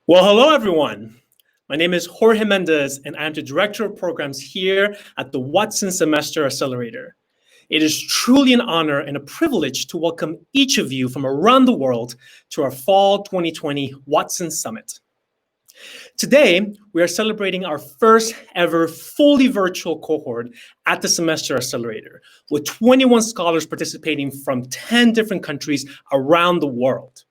Well, hello, everyone. My name is Jorge Mendez, and I'm the Director of Programs here at the Watson Semester Accelerator. It is truly an honor and a privilege to welcome each of you from around the world to our Fall 2020 Watson Summit. Today, we are celebrating our first ever fully virtual cohort at the Semester Accelerator, with 21 scholars participating from 10 different countries around the world.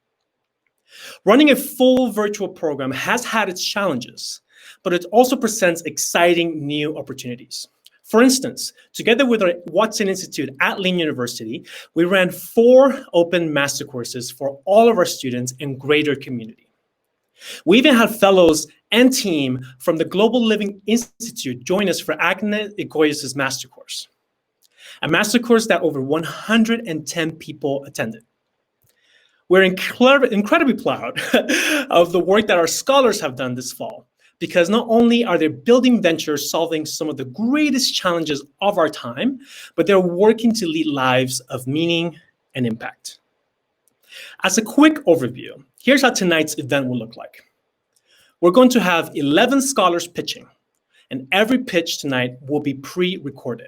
Running a full virtual program has had its challenges, but it also presents exciting new opportunities. For instance, together with our Watson Institute at Lynn University, we ran 4 open master courses for all of our students and greater community. We even had fellows and team from the Global Living Institute join us for Agnes Egoyas' master course, a master course that over 110 people attended. We're incredibly proud of the work that our scholars have done this fall, because not only are they building ventures solving some of the greatest challenges of our time, but they're working to lead lives of meaning and impact. As a quick overview, here's how tonight's event will look like. We're going to have 11 scholars pitching, and every pitch tonight will be pre-recorded.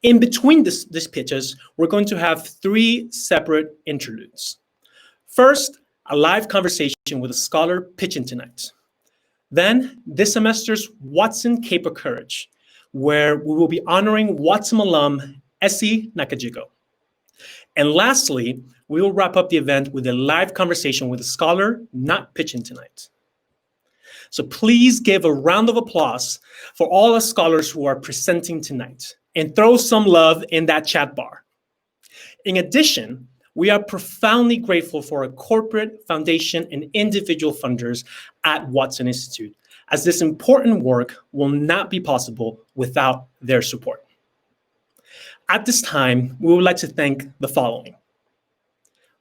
In between these pitches, we're going to have 3 separate interludes. First, a live conversation with a scholar pitching tonight. Then, this semester's Watson Cape of Courage, where we will be honoring Watson alum Essie Nakajigo. And lastly, we will wrap up the event with a live conversation with a scholar not pitching tonight. So please give a round of applause for all the scholars who are presenting tonight, and throw some love in that chat bar. In addition, we are profoundly grateful for our corporate, foundation, and individual funders at Watson Institute, as this important work will not be possible without their support. At this time, we would like to thank the following.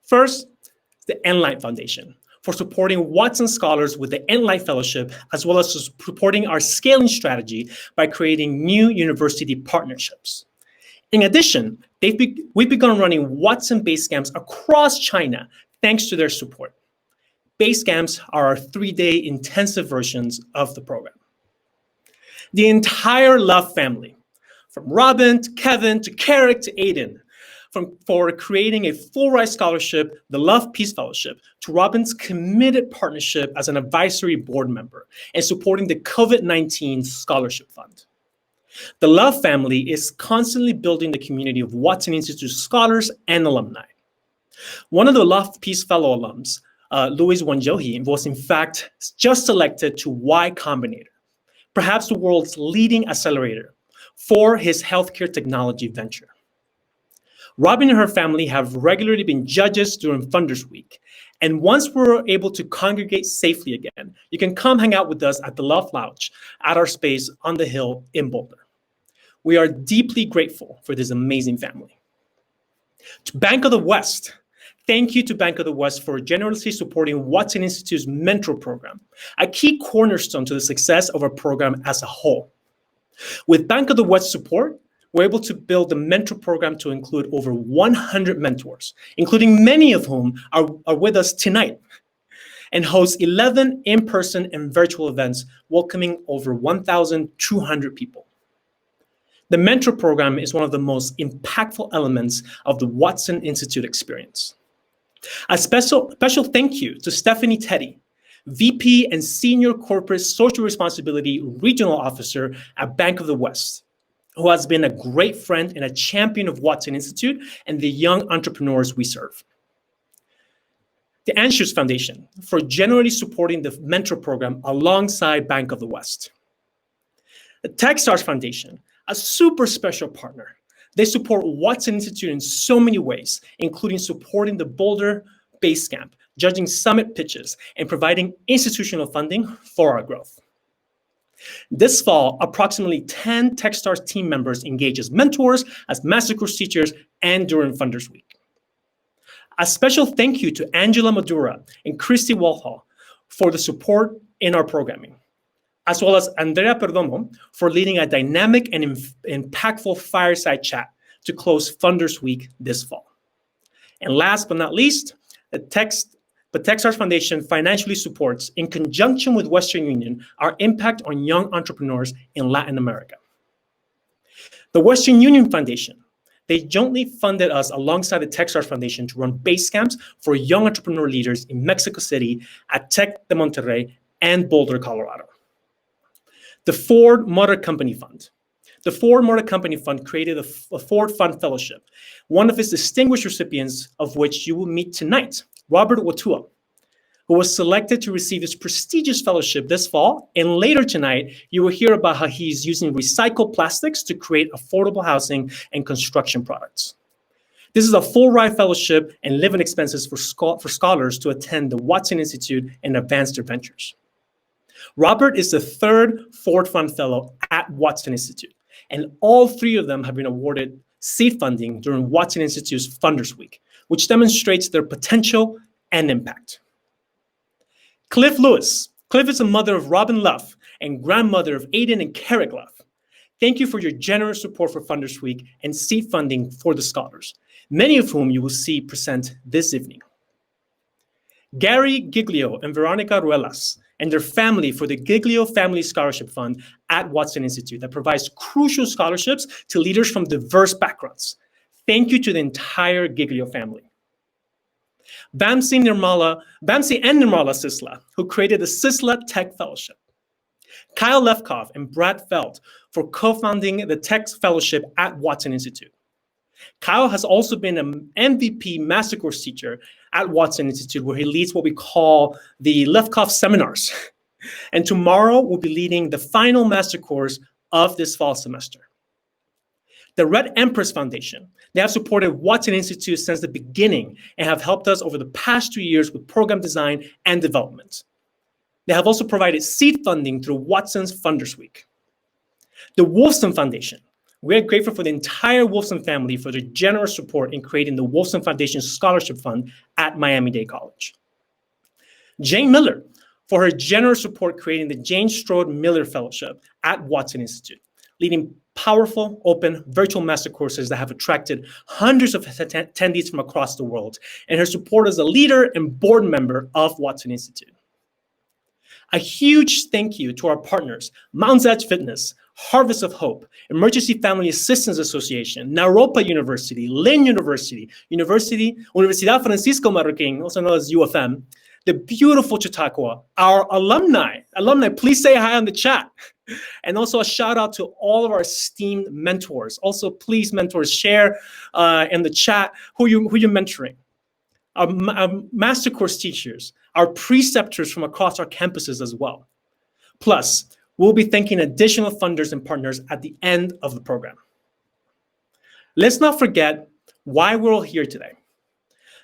First, the Enlight Foundation for supporting Watson scholars with the Enlight Fellowship, as well as supporting our scaling strategy by creating new university partnerships. In addition, we've begun running Watson base camps across China thanks to their support. Base camps are our 3-day intensive versions of the program. The entire Love family, from Robin to Kevin to Carrick to Aiden, for creating a full-ride scholarship, the Love Peace Fellowship, to Robin's committed partnership as an advisory board member and supporting the COVID-19 Scholarship Fund. The Love family is constantly building the community of Watson Institute scholars and alumni. One of the Love Peace Fellow alums, Louis Wanjohi, was in fact just selected to Y Combinator, perhaps the world's leading accelerator, for his healthcare technology venture. Robin and her family have regularly been judges during Funders Week. And once we're able to congregate safely again, you can come hang out with us at the Love Lounge at our space on the Hill in Boulder. We are deeply grateful for this amazing family. To Bank of the West, thank you to Bank of the West for generously supporting Watson Institute's mentor program, a key cornerstone to the success of our program as a whole. With Bank of the West support, we're able to build the mentor program to include over 100 mentors, including many of whom are with us tonight, and host 11 in-person and virtual events welcoming over 1,200 people. The mentor program is one of the most impactful elements of the Watson Institute experience. A special thank you to Stephanie Teddy, VP and Senior Corporate Social Responsibility Regional Officer at Bank of the West, who has been a great friend and a champion of Watson Institute and the young entrepreneurs we serve. The Anschutz Foundation for generally supporting the mentor program alongside Bank of the West. The Techstars Foundation, a super special partner. They support Watson Institute in so many ways, including supporting the Boulder Base Camp, judging summit pitches, and providing institutional funding for our growth. This fall, approximately 10 Techstars team members engage as mentors, as master course teachers, and during Funders Week. A special thank you to Angela Madura and Christy Walhall for the support in our programming, as well as Andrea Perdomo for leading a dynamic and impactful fireside chat to close Funders Week this fall. And last but not least, the but Techstars Foundation financially supports, in conjunction with Western Union, our impact on young entrepreneurs in Latin America. The Western Union Foundation, they jointly funded us alongside the Techstars Foundation to run base camps for young entrepreneur leaders in Mexico City at Tech de Monterrey and Boulder, Colorado. The Ford Motor Company Fund. The Ford Motor Company Fund created a Ford Fund Fellowship, one of its distinguished recipients of which you will meet tonight, Robert Watua, who was selected to receive this prestigious fellowship this fall. And later tonight, you will hear about how he's using recycled plastics to create affordable housing and construction products. This is a full ride fellowship and living expenses for scholars to attend the Watson Institute and advance their ventures. Robert is the third Ford Fund Fellow at Watson Institute, and all three of them have been awarded seed funding during Watson Institute's Funders Week, which demonstrates their potential and impact. Cliff Lewis. Cliff is the mother of Robin Luff and grandmother of Aiden and Carrick Luff. Thank you for your generous support for Funders Week and seed funding for the scholars, many of whom you will see present this evening. Gary Giglio and Veronica Ruelas and their family for the Giglio Family Scholarship Fund at Watson Institute that provides crucial scholarships to leaders from diverse backgrounds. Thank you to the entire Giglio family. Bamsi and Nirmala Sisla, who created the Sisla Tech Fellowship. Kyle Lefkoff and Brad Feld for co-founding the Tech Fellowship at Watson Institute. Kyle has also been an MVP master course teacher at Watson Institute, where he leads what we call the Lefkoff seminars. And tomorrow we'll be leading the final master course of this fall semester. The Red Empress Foundation, they have supported Watson Institute since the beginning and have helped us over the past 2 years with program design and development. They have also provided seed funding through Watson's Funders Week. The Wolfson Foundation, we're grateful for the entire Wolfson family for their generous support in creating the Wolfson Foundation Scholarship Fund at Miami-Dade College. Jane Miller, for her generous support creating the Jane Strode Miller Fellowship at Watson Institute, leading powerful, open, virtual master courses that have attracted hundreds of attendees from across the world, and her support as a leader and board member of Watson Institute. A huge thank you to our partners, Mountain's Edge Fitness, Harvest of Hope, Emergency Family Assistance Association, Naropa University, Lynn University, Universidad Francisco Marroquín, also known as UFM, the beautiful Chautauqua, our alumni, please say hi on the chat. And also a shout out to all of our esteemed mentors. Also, please, mentors, share in the chat who you're mentoring. Our master course teachers, our preceptors from across our campuses as well. Plus, we'll be thanking additional funders and partners at the end of the program. Let's not forget why we're all here today.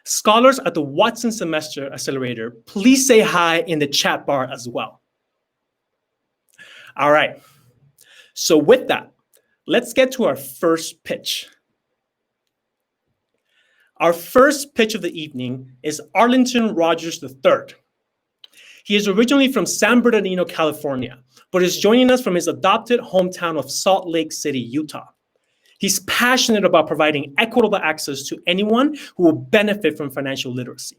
Scholars at the Watson Semester Accelerator, please say hi in the chat bar as well. All right, so with that, let's get to our first pitch. Our first pitch of the evening is Arlington Rogers III. He is originally from San Bernardino, California, but is joining us from his adopted hometown of Salt Lake City, Utah. He's passionate about providing equitable access to anyone who will benefit from financial literacy,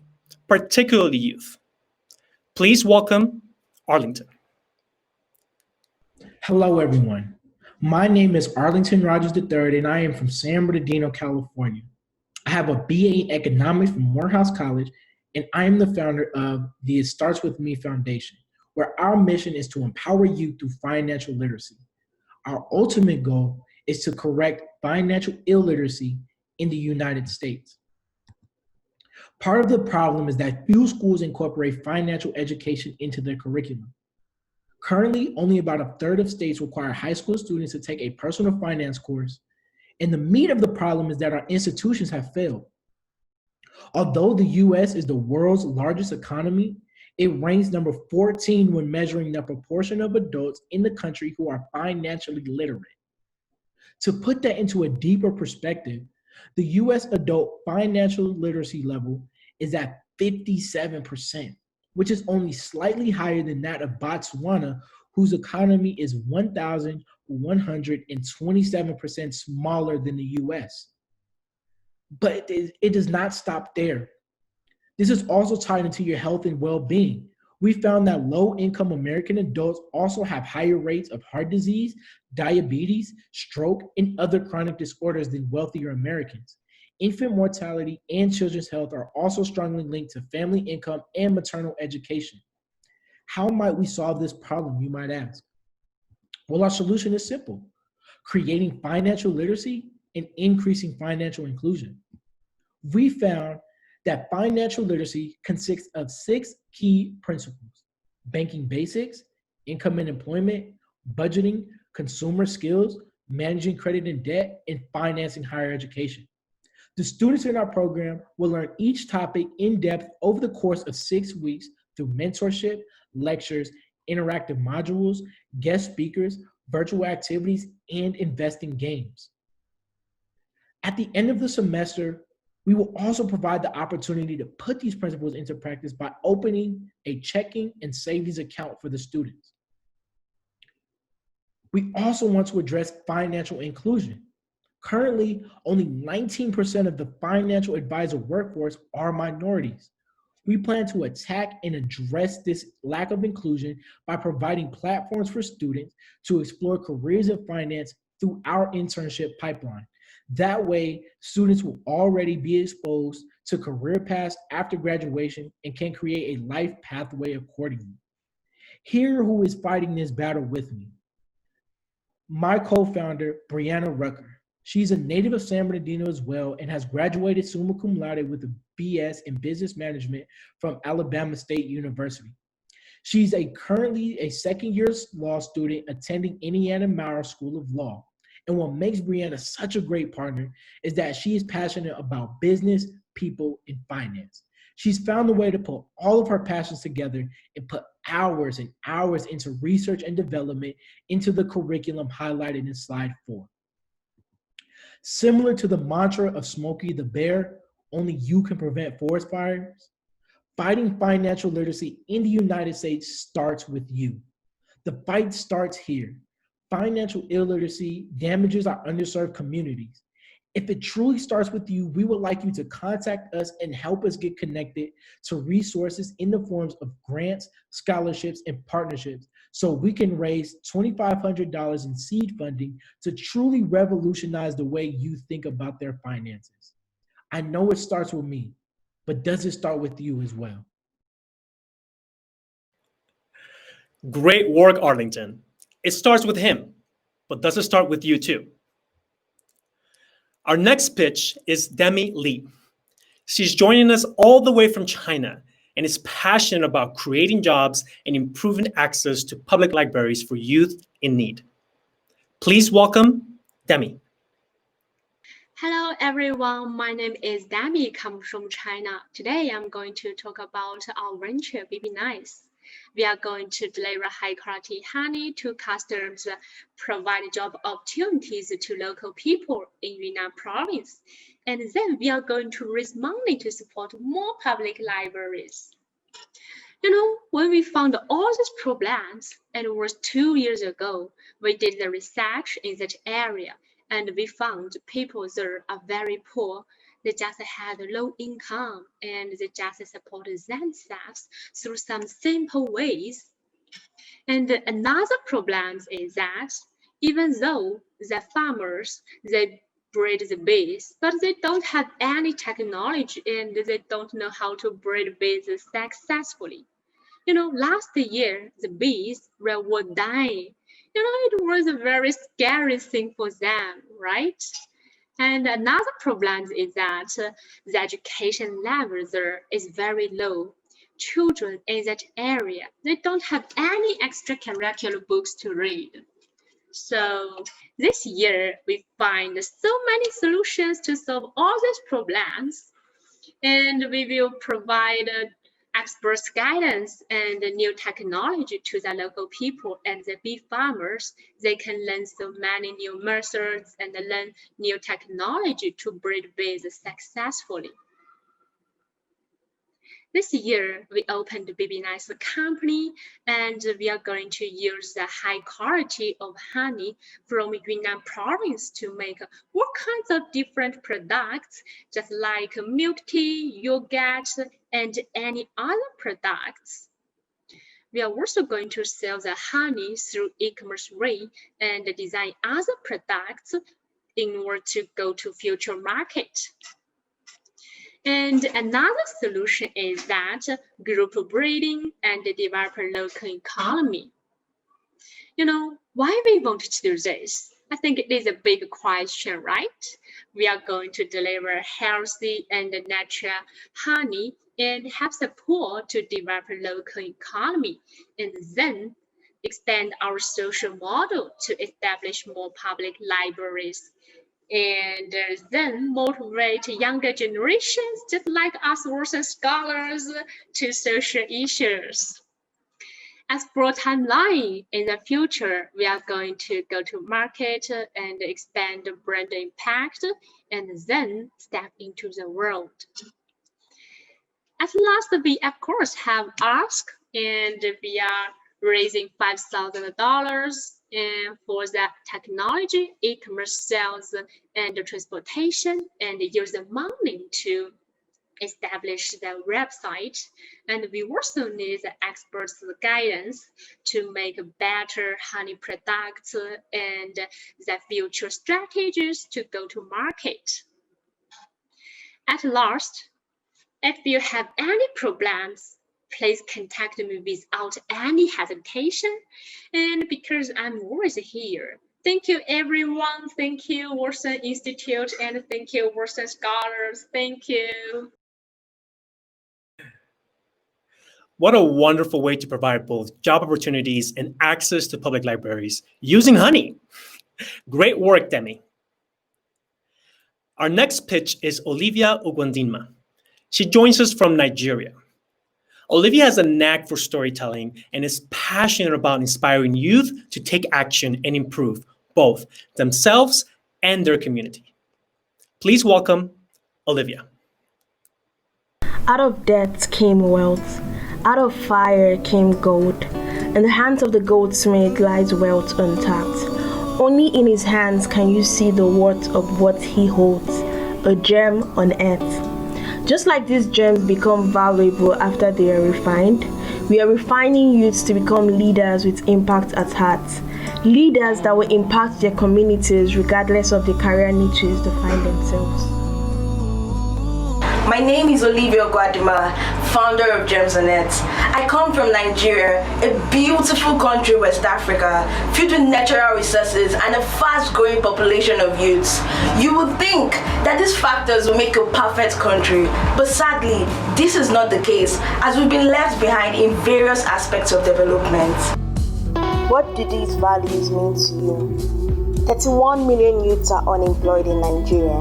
particularly youth. Please welcome Arlington. Hello, everyone. My name is Arlington Rogers III, and I am from San Bernardino, California. I have a BA in economics from Morehouse College, and I am the founder of the It Starts With Me Foundation, where our mission is to empower youth through financial literacy. Our ultimate goal is to correct financial illiteracy in the United States. Part of the problem is that few schools incorporate financial education into their curriculum. Currently, only about a third of states require high school students to take a personal finance course, and the meat of the problem is that our institutions have failed. Although the US is the world's largest economy, it ranks number 14 when measuring the proportion of adults in the country who are financially literate. To put that into a deeper perspective, the US adult financial literacy level is at 57%, which is only slightly higher than that of Botswana, whose economy is 1,127% smaller than the US. But it does not stop there. This is also tied into your health and well-being. We found that low-income American adults also have higher rates of heart disease, diabetes, stroke, and other chronic disorders than wealthier Americans. Infant mortality and children's health are also strongly linked to family income and maternal education. How might we solve this problem, you might ask? Well, our solution is simple: creating financial literacy and increasing financial inclusion. We found that financial literacy consists of 6 key principles: banking basics, income and employment, budgeting, consumer skills, managing credit and debt, and financing higher education. The students in our program will learn each topic in depth over the course of 6 weeks through mentorship, lectures, interactive modules, guest speakers, virtual activities, and investing games. At the end of the semester, we will also provide the opportunity to put these principles into practice by opening a checking and savings account for the students. We also want to address financial inclusion. Currently, only 19% of the financial advisor workforce are minorities. We plan to attack and address this lack of inclusion by providing platforms for students to explore careers in finance through our internship pipeline. That way, students will already be exposed to career paths after graduation and can create a life pathway accordingly. Here, who is fighting this battle with me? My co-founder, Brianna Rucker. She's a native of San Bernardino as well and has graduated summa cum laude with a BS in business management from Alabama State University. She's currently a second-year law student attending Indiana Maurer School of Law. And what makes Brianna such a great partner is that she is passionate about business, people, and finance. She's found a way to put all of her passions together and put hours and hours into research and development into the curriculum highlighted in slide 4. Similar to the mantra of Smokey the Bear, only you can prevent forest fires, fighting financial literacy in the United States starts with you. The fight starts here. Financial illiteracy damages our underserved communities. If it truly starts with you, we would like you to contact us and help us get connected to resources in the forms of grants, scholarships, and partnerships so we can raise $2,500 in seed funding to truly revolutionize the way you think about their finances. I know it starts with me, but does it start with you as well? Great work, Arlington. It starts with him, but does it start with you too? Our next pitch is Demi Li. She's joining us all the way from China and is passionate about creating jobs and improving access to public libraries for youth in need. Please welcome Demi. Hello everyone, my name is Demi, come from China. Today I'm going to talk about our venture BB Nice. We are going to deliver high quality honey to customers, provide job opportunities to local people in Yunnan province, and then we are going to raise money to support more public libraries. When we found all these problems, and it was 2 years ago, we did the research in that area, and we found people there are very poor. They just had low income and they just support themselves through some simple ways. And another problem is that even though the farmers, they breed the bees, but they don't have any technology and they don't know how to breed bees successfully. Last year, the bees were dying. It was a very scary thing for them, right? And another problem is that the education level there is very low. Children in that area, they don't have any extracurricular books to read. So this year, we find so many solutions to solve all these problems. And we will provide expert guidance and new technology to the local people and the bee farmers. They can learn so many new methods and learn new technology to breed bees successfully. This year, we opened the Baby Nice company, and we are going to use the high quality of honey from Yunnan province to make all kinds of different products, just like milk tea, yogurt, and any other products. We are also going to sell the honey through e-commerce way and design other products in order to go to future market. And another solution is that group breeding and develop a local economy. Why we want to do this? I think it is a big question, right? We are going to deliver healthy and natural honey and have support to develop a local economy, and then expand our social model to establish more public libraries, and then motivate younger generations, just like us Western scholars, to social issues. As for timeline, in the future, we are going to go to market and expand the brand impact, and then step into the world. At last, we of course have asked, and we are raising $5,000 for the technology, e-commerce sales, and transportation, and use the money to establish the website. And we also need the experts' guidance to make better honey products and the future strategies to go to market. At last, if you have any problems, please contact me without any hesitation, and because I'm always here. Thank you, everyone. Thank you, Warsaw Institute, and thank you, Warsaw Scholars. Thank you. What a wonderful way to provide both job opportunities and access to public libraries using honey. Great work, Demi. Our next pitch is Olivia Ugwandinma. She joins us from Nigeria. Olivia has a knack for storytelling and is passionate about inspiring youth to take action and improve both themselves and their community. Please welcome Olivia. Out of death came wealth, out of fire came gold. In the hands of the goldsmith lies wealth untapped. Only in his hands can you see the worth of what he holds, a gem on earth. Just like these gems become valuable after they are refined, we are refining youths to become leaders with impact at heart. Leaders that will impact their communities regardless of the career niches they find themselves. My name is Olivia Ugwandinma, founder of Gems on Earth. I come from Nigeria, a beautiful country, West Africa, filled with natural resources and a fast-growing population of youths. You would think that these factors will make a perfect country, but sadly, this is not the case, as we've been left behind in various aspects of development. What do these values mean to you? 31 million youths are unemployed in Nigeria.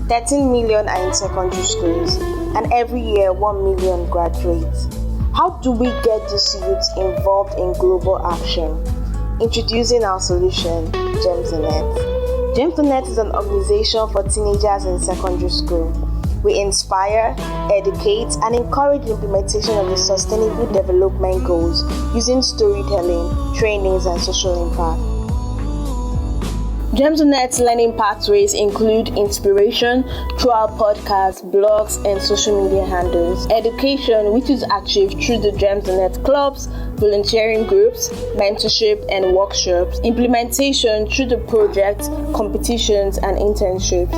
13 million are in secondary schools, and every year 1 million graduate. How do we get these youths involved in global action? Introducing our solution, Gems on Earth. Gems on Earth is an organization for teenagers in secondary school. We inspire, educate, and encourage the implementation of the Sustainable Development Goals using storytelling, trainings, and social impact. Gems on Earth's learning pathways include inspiration through our podcasts, blogs, and social media handles. Education, which is achieved through the Gems on Earth clubs, volunteering groups, mentorship, and workshops. Implementation through the projects, competitions, and internships.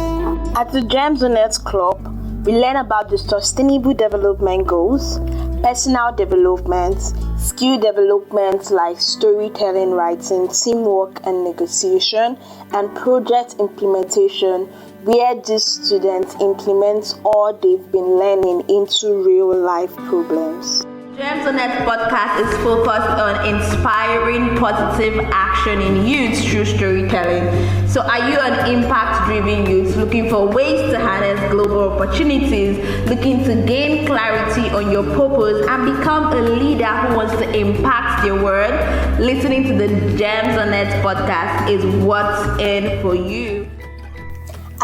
At the Gems on Earth club, we learn about the Sustainable Development Goals, personal development, skill development like storytelling, writing, teamwork and negotiation, and project implementation, where these students implement all they've been learning into real life problems. Gems on Earth podcast is focused on inspiring positive action in youth through storytelling. So are you an impact-driven youth looking for ways to harness global opportunities, looking to gain clarity on your purpose and become a leader who wants to impact your world? Listening to the Gems on Earth podcast is what's in for you.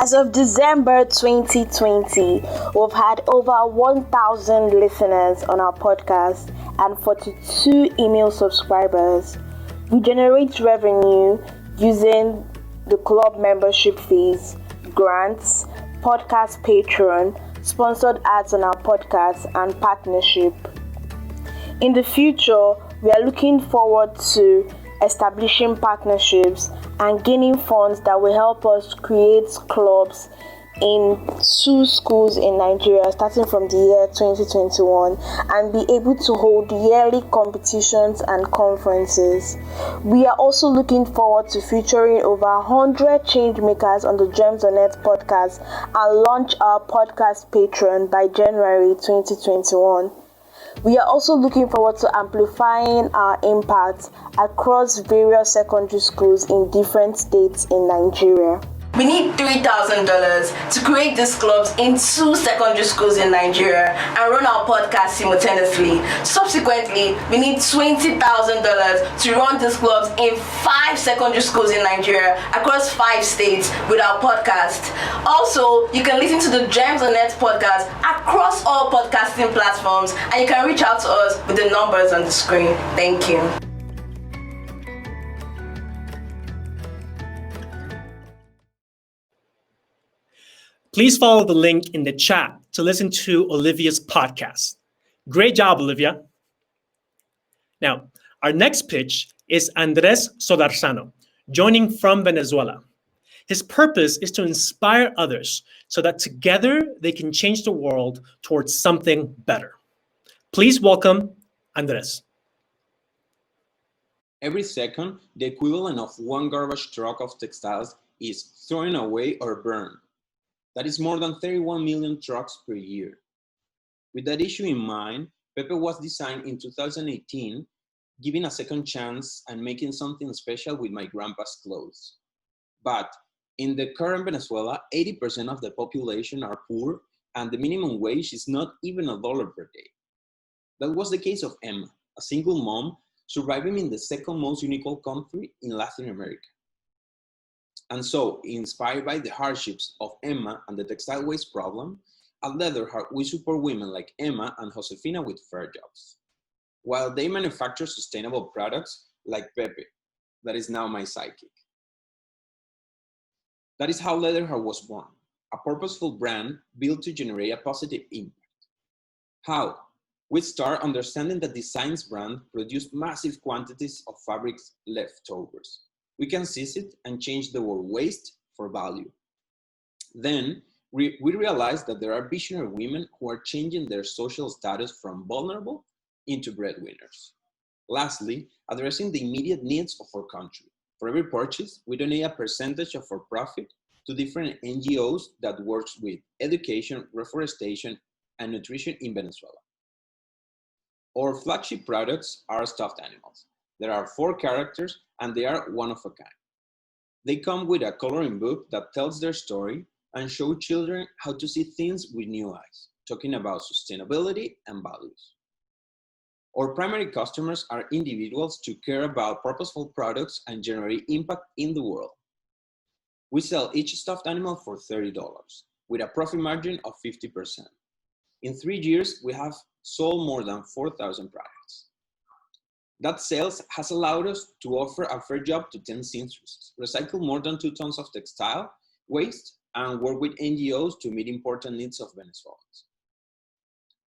As of December 2020, we've had over 1,000 listeners on our podcast and 42 email subscribers. We generate revenue using the club membership fees, grants, podcast Patreon, sponsored ads on our podcast, and partnership. In the future, we are looking forward to establishing partnerships and gaining funds that will help us create clubs in 2 schools in Nigeria starting from the year 2021 and be able to hold yearly competitions and conferences. We are also looking forward to featuring over 100 change makers on the Gems on Earth podcast and launch our podcast Patreon by January 2021. We are also looking forward to amplifying our impact across various secondary schools in different states in Nigeria. We need $3,000 to create these clubs in 2 secondary schools in Nigeria and run our podcast simultaneously. Subsequently, we need $20,000 to run these clubs in 5 secondary schools in Nigeria across 5 states with our podcast. Also, you can listen to the Gems on Earth podcast across all podcasting platforms, and you can reach out to us with the numbers on the screen. Thank you. Please follow the link in the chat to listen to Olivia's podcast. Great job, Olivia. Now, our next pitch is Andres Sodarzano, joining from Venezuela. His purpose is to inspire others so that together they can change the world towards something better. Please welcome Andres. Every second, the equivalent of 1 garbage truck of textiles is thrown away or burned. That is more than 31 million trucks per year. With that issue in mind, Pepe was designed in 2018, giving a second chance and making something special with my grandpa's clothes. But in the current Venezuela, 80% of the population are poor and the minimum wage is not even $1 per day. That was the case of Emma, a single mom surviving in the second most unequal country in Latin America. And so, inspired by the hardships of Emma and the textile waste problem, at Leatherheart we support women like Emma and Josefina with fair jobs, while they manufacture sustainable products like Pepe, that is now my sidekick. That is how Leatherheart was born, a purposeful brand built to generate a positive impact. How? We start understanding that the Science brand produced massive quantities of fabrics leftovers. We can seize it and change the word waste for value. Then we realize that there are visionary women who are changing their social status from vulnerable into breadwinners. Lastly, addressing the immediate needs of our country. For every purchase, we donate a percentage of our profit to different NGOs that works with education, reforestation, and nutrition in Venezuela. Our flagship products are stuffed animals. There are 4 characters and they are one of a kind. They come with a coloring book that tells their story and show children how to see things with new eyes, talking about sustainability and values. Our primary customers are individuals to care about purposeful products and generate impact in the world. We sell each stuffed animal for $30 with a profit margin of 50%. In 3 years, we have sold more than 4,000 products. That sales has allowed us to offer a fair job to 10 seamstresses, recycle more than 2 tons of textile waste, and work with NGOs to meet important needs of Venezuelans.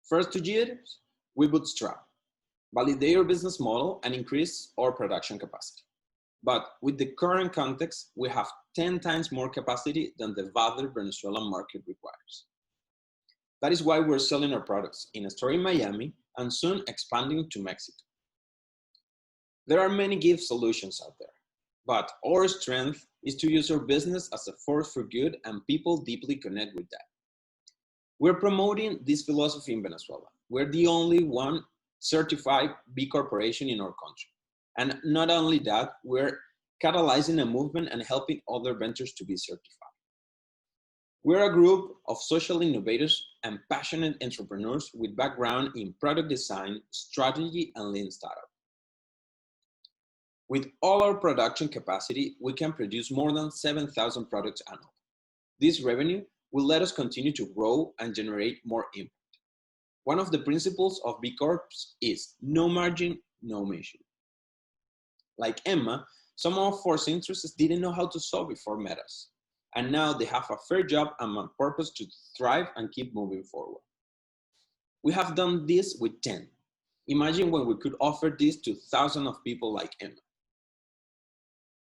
First 2 years, we bootstrap, validate our business model, and increase our production capacity. But with the current context, we have 10 times more capacity than the other Venezuelan market requires. That is why we're selling our products in a store in Miami and soon expanding to Mexico. There are many gift solutions out there, but our strength is to use our business as a force for good, and people deeply connect with that. We're promoting this philosophy in Venezuela. We're the only one certified B Corporation in our country. And not only that, we're catalyzing a movement and helping other ventures to be certified. We're a group of social innovators and passionate entrepreneurs with background in product design, strategy, and lean startup. With all our production capacity, we can produce more than 7,000 products annually. This revenue will let us continue to grow and generate more impact. One of the principles of B Corps is no margin, no mission. Like Emma, some of our interests didn't know how to solve before met us. And now they have a fair job and a purpose to thrive and keep moving forward. We have done this with 10. Imagine when we could offer this to thousands of people like Emma.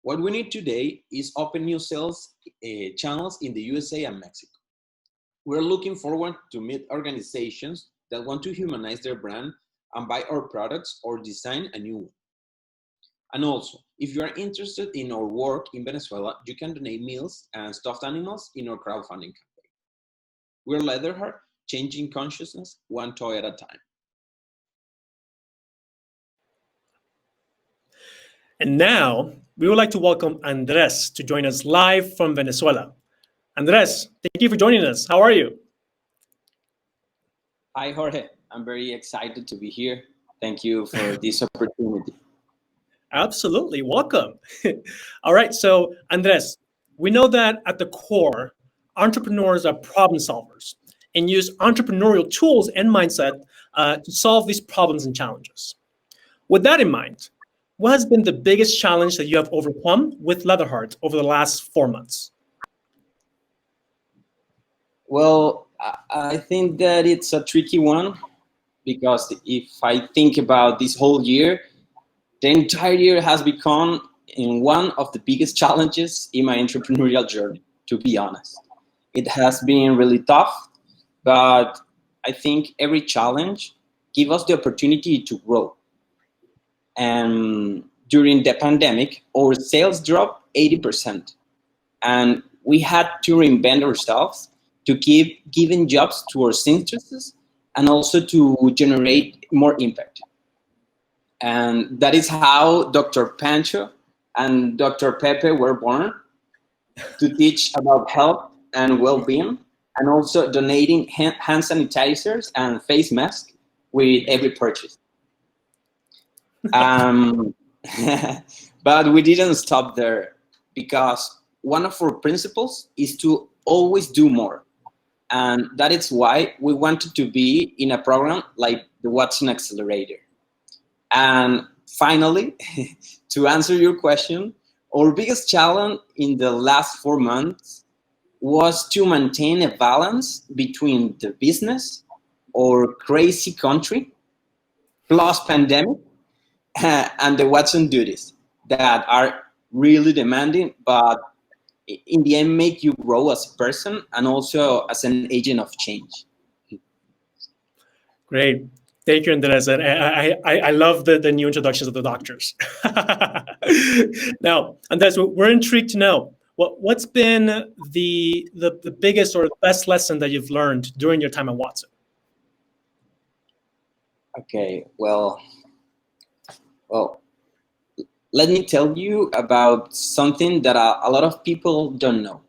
What we need today is open new sales channels in the USA and Mexico. We're looking forward to meet organizations that want to humanize their brand and buy our products or design a new one. And also, if you are interested in our work in Venezuela, you can donate meals and stuffed animals in our crowdfunding campaign. We're Leatherheart, changing consciousness one toy at a time. And now, we would like to welcome Andres to join us live from Venezuela. Andres, thank you for joining us. How are you? Hi, Jorge. I'm very excited to be here. Thank you for this opportunity. Absolutely. Welcome. All right. So, Andres, we know that at the core, entrepreneurs are problem solvers and use entrepreneurial tools and mindset to solve these problems and challenges. With that in mind, what has been the biggest challenge that you have overcome with Leatherheart over the last 4 months? Well, I think that it's a tricky one because if I think about this whole year, the entire year has become in one of the biggest challenges in my entrepreneurial journey, to be honest. It has been really tough, but I think every challenge gives us the opportunity to grow. And during the pandemic, our sales dropped 80%. And we had to reinvent ourselves to keep giving jobs to our seamstresses and also to generate more impact. And that is how Dr. Pancho and Dr. Pepe were born, to teach about health and well-being, and also donating hand sanitizers and face masks with every purchase. But we didn't stop there, because one of our principles is to always do more. And that is why we wanted to be in a program like the Watson Accelerator. And finally, to answer your question, our biggest challenge in the last 4 months was to maintain a balance between the business or crazy country plus pandemic and the Watson duties that are really demanding, but in the end make you grow as a person and also as an agent of change. Great. Thank you, Andres. And I love the new introductions of the doctors. Now, Andres, we're intrigued to know what's been the biggest or the best lesson that you've learned during your time at Watson? Okay, well, let me tell you about something that a lot of people don't know.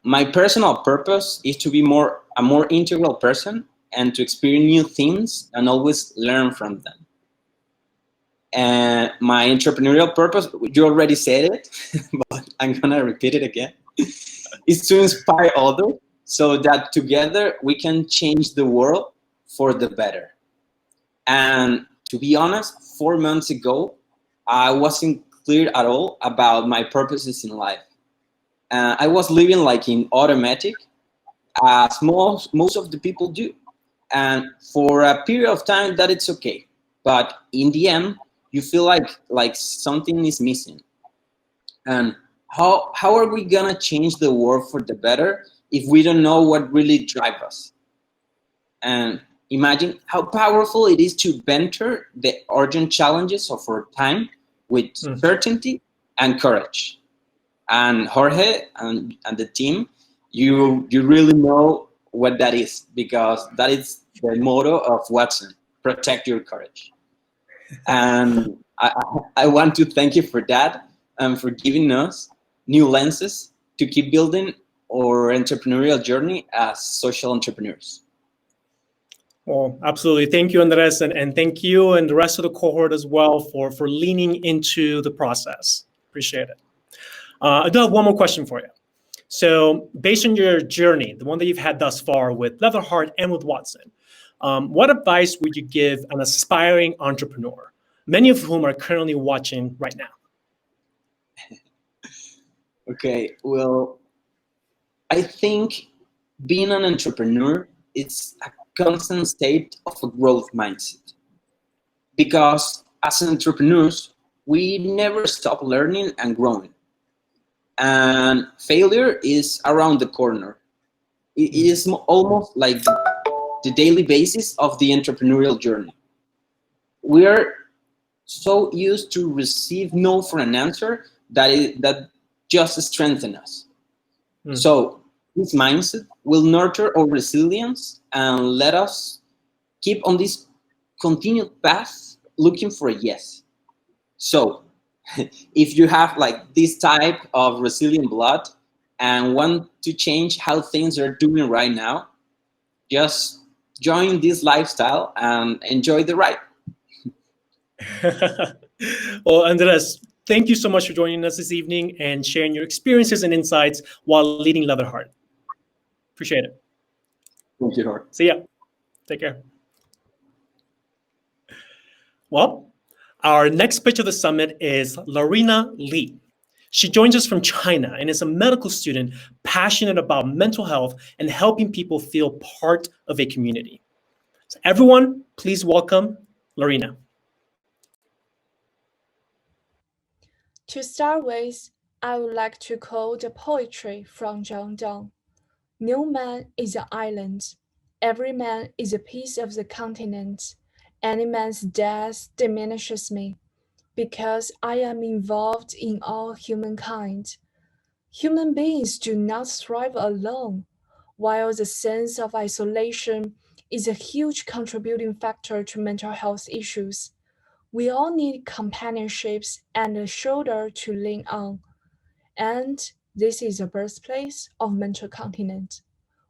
My personal purpose is to be a more integral person and to experience new things and always learn from them. And my entrepreneurial purpose, you already said it, but I'm gonna repeat it again, is to inspire others so that together we can change the world for the better. And to be honest, 4 months ago, I wasn't clear at all about my purposes in life. I was living like in automatic, as most of the people do. And for a period of time, that it's okay. But in the end, you feel like something is missing. And how are we gonna change the world for the better if we don't know what really drives us? And imagine how powerful it is to venture the urgent challenges of our time with certainty and courage. And Jorge and the team, you really know what that is, because that is the motto of Watson: protect your courage. And I want to thank you for that and for giving us new lenses to keep building our entrepreneurial journey as social entrepreneurs. Well, absolutely. Thank you, Andres, and thank you and the rest of the cohort as well for leaning into the process. Appreciate it. I do have one more question for you. So based on your journey, the one that you've had thus far with Leatherheart and with Watson, what advice would you give an aspiring entrepreneur, many of whom are currently watching right now? Okay, well, I think being an entrepreneur is a constant state of a growth mindset. Because as entrepreneurs, we never stop learning and growing. And failure is around the corner. It is almost like the daily basis of the entrepreneurial journey. We are so used to receive no for an answer that just strengthen us. So this mindset will nurture our resilience and let us keep on this continued path looking for a yes. So if you have like this type of resilient blood and want to change how things are doing right now, just join this lifestyle and enjoy the ride. Well, Andres, thank you so much for joining us this evening and sharing your experiences and insights while leading Leatherheart. Appreciate it. Thank you, Howard. See ya. Take care. Well, our next pitch of the summit is Lorena Li. She joins us from China and is a medical student passionate about mental health and helping people feel part of a community. So everyone, please welcome Lorena. To start with, I would like to quote a poetry from Zhang Dong. No man is an island. Every man is a piece of the continent. Any man's death diminishes me, because I am involved in all humankind. Human beings do not thrive alone, while the sense of isolation is a huge contributing factor to mental health issues. We all need companionships and a shoulder to lean on. And this is the birthplace of mental continent.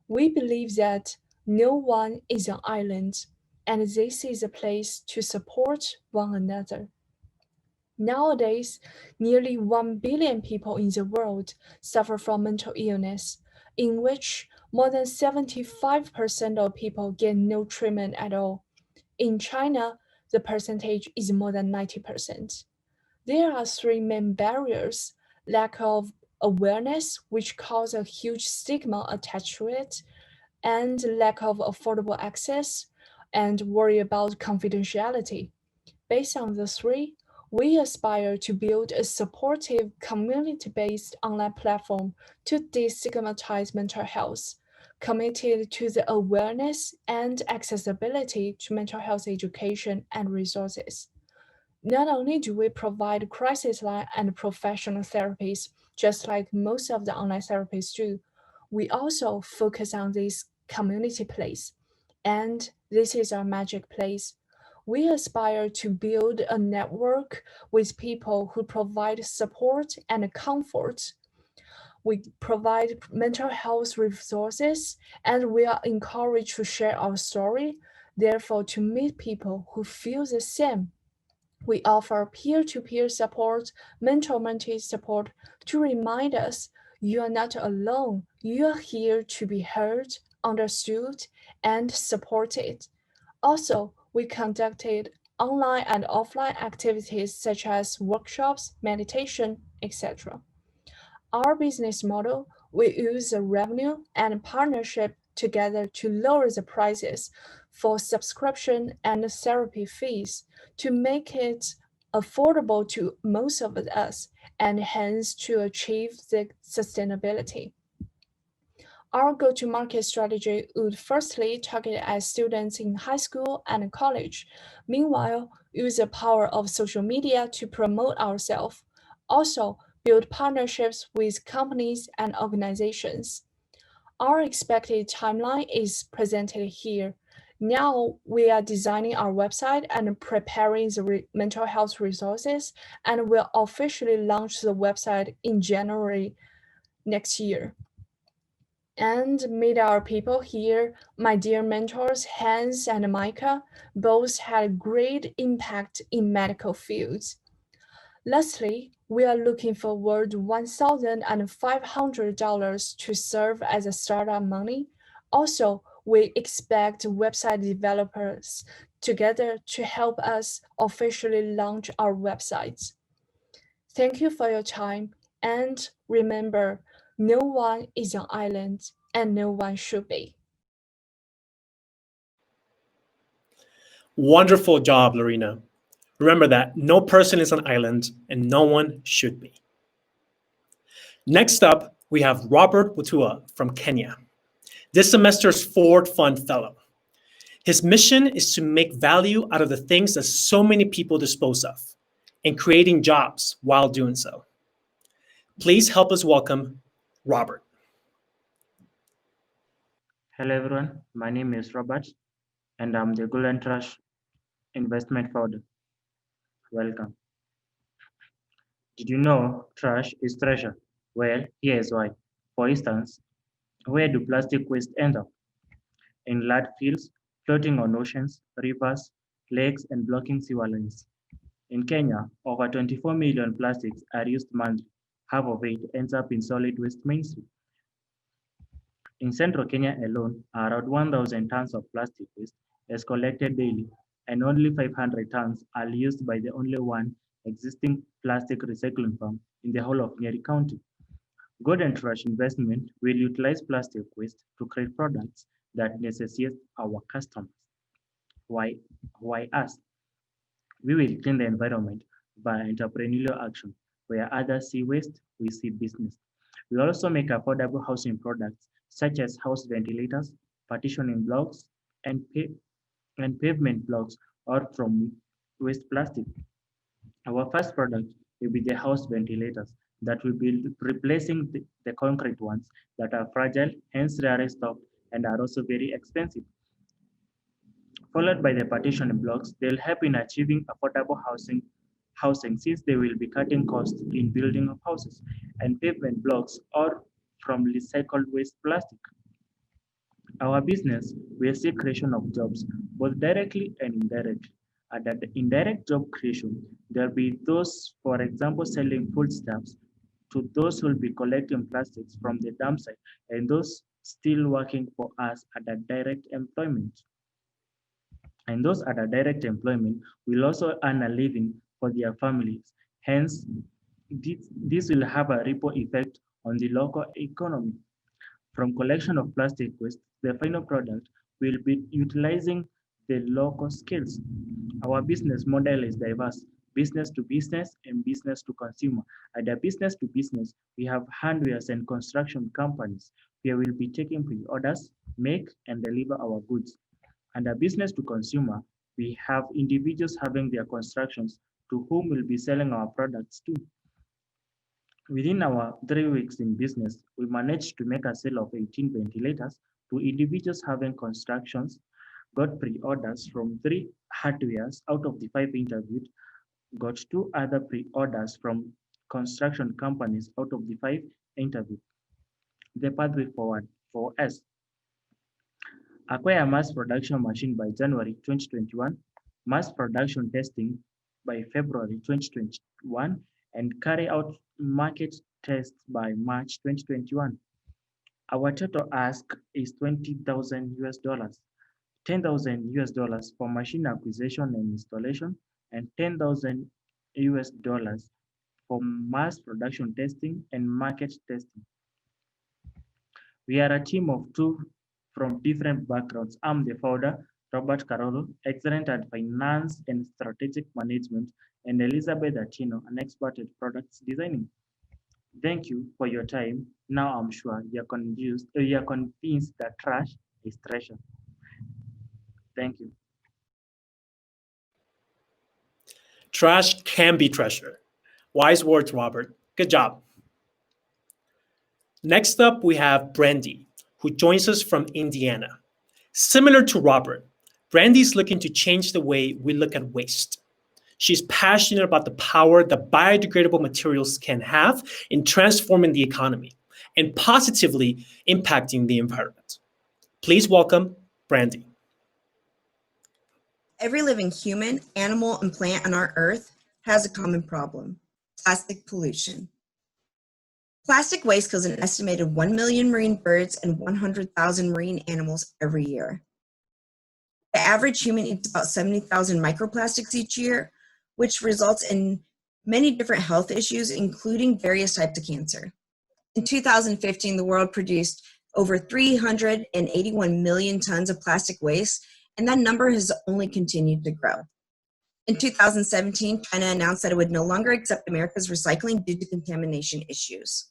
We believe that no one is an island, and this is a place to support one another. Nowadays, nearly 1 billion people in the world suffer from mental illness, in which more than 75% of people get no treatment at all. In China, the percentage is more than 90%. There are three main barriers: lack of awareness, which causes a huge stigma attached to it, and lack of affordable access, and worry about confidentiality. Based on the three, we aspire to build a supportive, community-based online platform to destigmatize mental health, committed to the awareness and accessibility to mental health education and resources. Not only do we provide crisis line and professional therapies, just like most of the online therapists do, we also focus on this community place. And this is our magic place. We aspire to build a network with people who provide support and comfort. We provide mental health resources, and we are encouraged to share our story, therefore to meet people who feel the same. We offer peer-to-peer support, mentor-mentee support to remind us you are not alone. You are here to be heard, understood, and supported. Also, we conducted online and offline activities such as workshops, meditation, etc. Our business model, we use the revenue and partnership together to lower the prices for subscription and therapy fees to make it affordable to most of us and hence to achieve the sustainability. Our go-to-market strategy would firstly target at students in high school and college. Meanwhile, use the power of social media to promote ourselves. Also, build partnerships with companies and organizations. Our expected timeline is presented here. Now we are designing our website and preparing the mental health resources, and will officially launch the website in January next year. And meet our people here. My dear mentors, Hans and Micah, both had great impact in medical fields. Lastly, we are looking forward $1,500 to serve as a startup money. Also, we expect website developers together to help us officially launch our websites. Thank you for your time, and remember, no one is an island, and no one should be. Wonderful job, Lorena. Remember that no person is an island and no one should be. Next up, we have Robert Watua from Kenya, this semester's Ford Fund Fellow. His mission is to make value out of the things that so many people dispose of and creating jobs while doing so. Please help us welcome Robert. Hello everyone, my name is Robert and I'm the Golden Trash investment founder. Welcome. Did you know trash is treasure? Well, here's why. For instance, where do plastic waste end up? In landfills, floating on oceans, rivers, lakes, and blocking sewer lines. In Kenya, over 24 million plastics are used monthly. Half of it ends up in solid waste mainstream. In central Kenya alone, around 1,000 tons of plastic waste is collected daily, and only 500 tons are used by the only one existing plastic recycling farm in the whole of Nyeri County. Golden Trash Investment will utilize plastic waste to create products that necessitate our customers. Why us? We will clean the environment by entrepreneurial action. Where others see waste, we see business. We also make affordable housing products such as house ventilators, partitioning blocks, and pavement blocks or from waste plastic. Our first product will be the house ventilators that will be replacing the concrete ones that are fragile, hence rare stock, and are also very expensive. Followed by the partition blocks, they'll help in achieving affordable housing since they will be cutting costs in building of houses, and pavement blocks or from recycled waste plastic. Our business will see creation of jobs, both directly and indirectly. At the indirect job creation, there'll be those, for example, selling foodstuffs to those who will be collecting plastics from the dump site and those still working for us at a direct employment. And those at a direct employment will also earn a living for their families. Hence, this will have a ripple effect on the local economy. From collection of plastic waste, the final product will be utilizing the local skills. Our business model is diverse, business to business and business to consumer. At the business to business, we have handwares and construction companies where we'll be taking pre-orders, make and deliver our goods. Under business to consumer, we have individuals having their constructions to whom we'll be selling our products to. Within our 3 weeks in business, we managed to make a sale of 18 ventilators to individuals having constructions, got pre-orders from 3 hardwares out of the 5 interviewed, got 2 other pre-orders from construction companies out of the 5 interviewed. The pathway forward for us: acquire mass production machine by January 2021, mass production testing by February 2021, and carry out market tests by March 2021. Our total ask is $20,000, $10,000 for machine acquisition and installation, and $10,000 for mass production testing and market testing. We are a team of 2 from different backgrounds. I'm the founder, Robert Carolo, excellent at finance and strategic management, and Elizabeth Atino, an expert at products designing. Thank you for your time. Now I'm sure you're convinced that trash is treasure. Thank you. Trash can be treasure. Wise words, Robert. Good job. Next up, we have Brandy, who joins us from Indiana. Similar to Robert, Brandy's looking to change the way we look at waste. She's passionate about the power that biodegradable materials can have in transforming the economy and positively impacting the environment. Please welcome Brandy. Every living human, animal, and plant on our earth has a common problem: Plastic pollution. Plastic waste kills an estimated 1 million marine birds and 100,000 marine animals every year. The average human eats about 70,000 microplastics each year, which results in many different health issues, including various types of cancer. In 2015, the world produced over 381 million tons of plastic waste, and that number has only continued to grow. In 2017, China announced that it would no longer accept America's recycling due to contamination issues.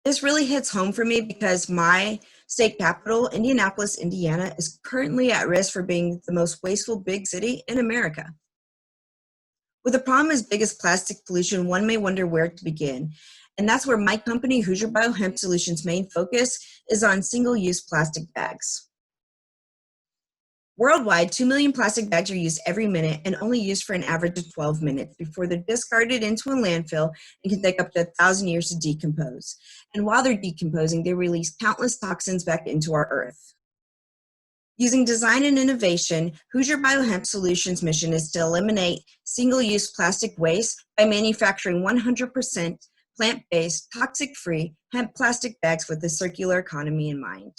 This really hits home for me because my state capital, Indianapolis, Indiana, is currently at risk for being the most wasteful big city in America. With a problem as big as plastic pollution, one may wonder where to begin. And that's where my company, Hoosier Biohemp Solutions' main focus is on single-use plastic bags. Worldwide, 2 million plastic bags are used every minute and only used for an average of 12 minutes before they're discarded into a landfill and can take up to 1,000 years to decompose. And while they're decomposing, they release countless toxins back into our earth. Using design and innovation, Hoosier Biohemp Solutions' mission is to eliminate single-use plastic waste by manufacturing 100% plant-based, toxic-free hemp plastic bags with the circular economy in mind.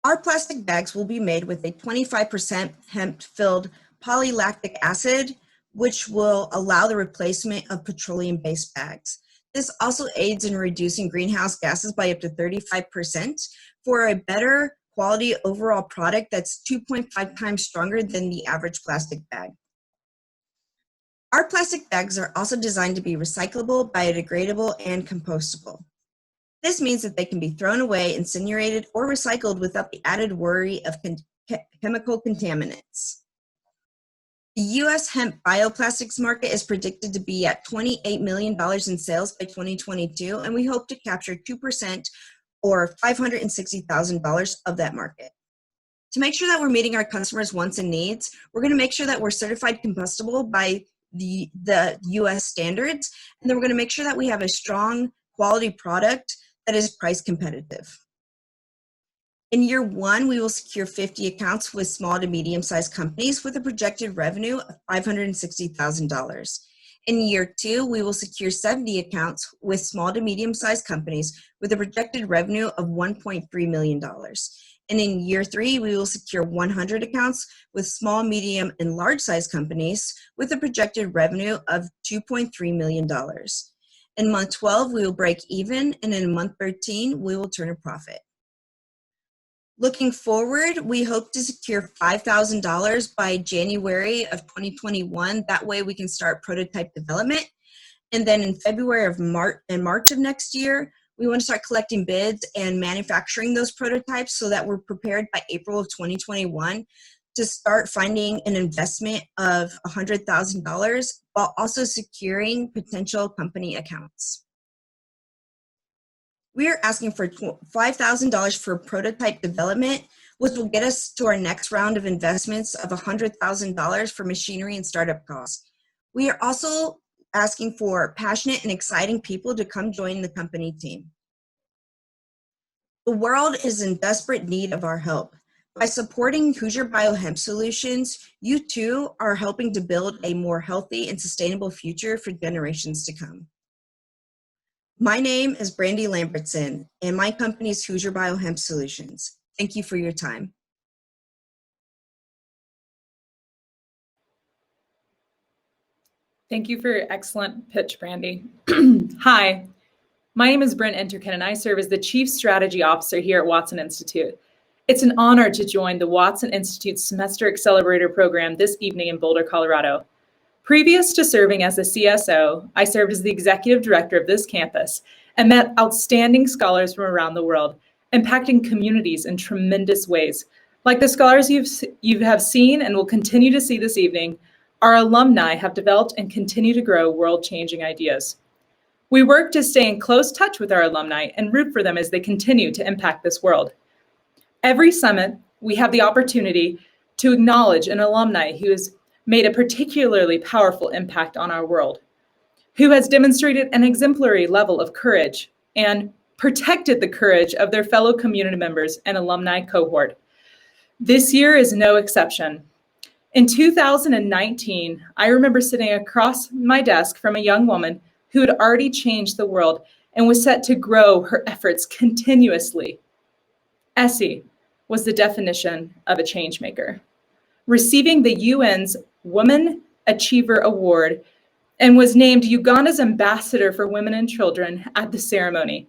Our plastic bags will be made with a 25% hemp-filled polylactic acid, which will allow the replacement of petroleum-based bags. This also aids in reducing greenhouse gases by up to 35% for a better quality overall product that's 2.5 times stronger than the average plastic bag. Our plastic bags are also designed to be recyclable, biodegradable, and compostable. This means that they can be thrown away, incinerated, or recycled without the added worry of chemical contaminants. The U.S. hemp bioplastics market is predicted to be at $28 million in sales by 2022, and we hope to capture 2% or $560,000 of that market. To make sure that we're meeting our customers' wants and needs, we're going to make sure that we're certified compostable by the U.S. standards, and then we're going to make sure that we have a strong quality product that is price competitive. In year one, we will secure 50 accounts with small to medium-sized companies with a projected revenue of $560,000. In year two, we will secure 70 accounts with small to medium-sized companies with a projected revenue of $1.3 million. And in year three, we will secure 100 accounts with small, medium, and large-sized companies with a projected revenue of $2.3 million. In month 12, we will break even, and in month 13, we will turn a profit. Looking forward, we hope to secure $5,000 by January of 2021. That way we can start prototype development. And then in February of March of next year, we want to start collecting bids and manufacturing those prototypes so that we're prepared by April of 2021 to start finding an investment of $100,000 while also securing potential company accounts. We are asking for $5,000 for prototype development, which will get us to our next round of investments of $100,000 for machinery and startup costs. We are also asking for passionate and exciting people to come join the company team. The world is in desperate need of our help. By supporting Hoosier Biohemp Solutions, you too are helping to build a more healthy and sustainable future for generations to come. My name is Brandy Lambertson, and my company is Hoosier Biohemp Solutions. Thank you for your time. Thank you for your excellent pitch, Brandy. Hi, my name is Brent Enterkin, and I serve as the Chief Strategy Officer here at Watson Institute. It's an honor to join the Watson Institute Semester Accelerator program this evening in Boulder, Colorado. Previous to serving as the CSO, I served as the executive director of this campus and met outstanding scholars from around the world, impacting communities in tremendous ways. Like the scholars you have seen and will continue to see this evening, our alumni have developed and continue to grow world-changing ideas. We work to stay in close touch with our alumni and root for them as they continue to impact this world. Every summit, we have the opportunity to acknowledge an alumni who has made a particularly powerful impact on our world, who has demonstrated an exemplary level of courage and protected the courage of their fellow community members and alumni cohort. This year is no exception. In 2019, I remember sitting across my desk from a young woman who had already changed the world and was set to grow her efforts continuously. Essie was the definition of a change maker, receiving the UN's Women Achiever Award and was named Uganda's ambassador for women and children at the ceremony.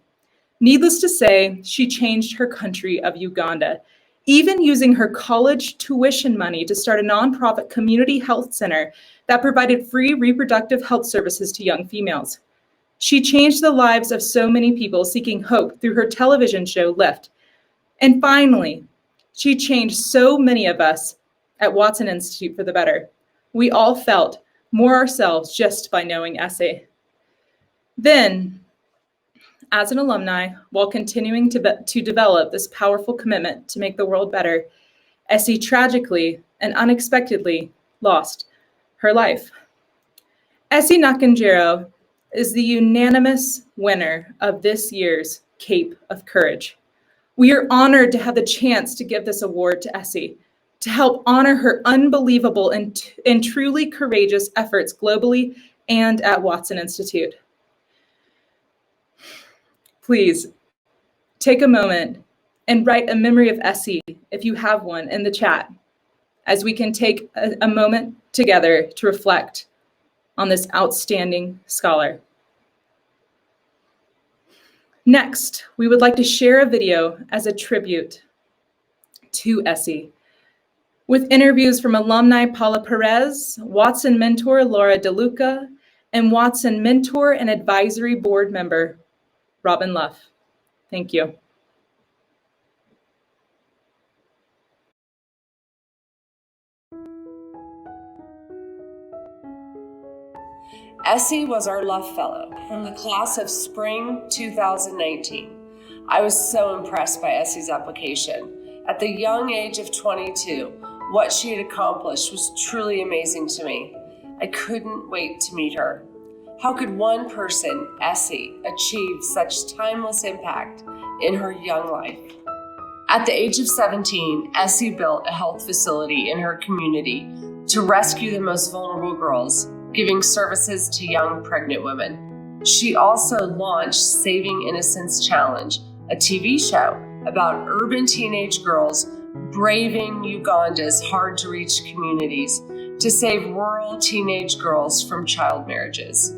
Needless to say, she changed her country of Uganda, even using her college tuition money to start a nonprofit community health center that provided free reproductive health services to young females. She changed the lives of so many people seeking hope through her television show, Lift. And finally, she changed so many of us at Watson Institute for the better. We all felt more ourselves just by knowing Essie. Then, as an alumni, while continuing to develop this powerful commitment to make the world better, Essie tragically and unexpectedly lost her life. Essie Nakanjiro is the unanimous winner of this year's Cape of Courage. We are honored to have the chance to give this award to Essie, to help honor her unbelievable and truly courageous efforts globally and at Watson Institute. Please take a moment and write a memory of Essie, if you have one, in the chat, as we can take a moment together to reflect on this outstanding scholar. Next, we would like to share a video as a tribute to Essie, with interviews from alumni Paula Perez, Watson mentor Laura DeLuca, and Watson mentor and advisory board member Robin Luff. Thank you. Essie was our Luff Fellow from the class of spring 2019. I was so impressed by Essie's application. At the young age of 22, what she had accomplished was truly amazing to me. I couldn't wait to meet her. How could one person, Essie, achieve such timeless impact in her young life? At the age of 17, Essie built a health facility in her community to rescue the most vulnerable girls, giving services to young pregnant women. She also launched Saving Innocence Challenge, a TV show about urban teenage girls braving Uganda's hard-to-reach communities to save rural teenage girls from child marriages.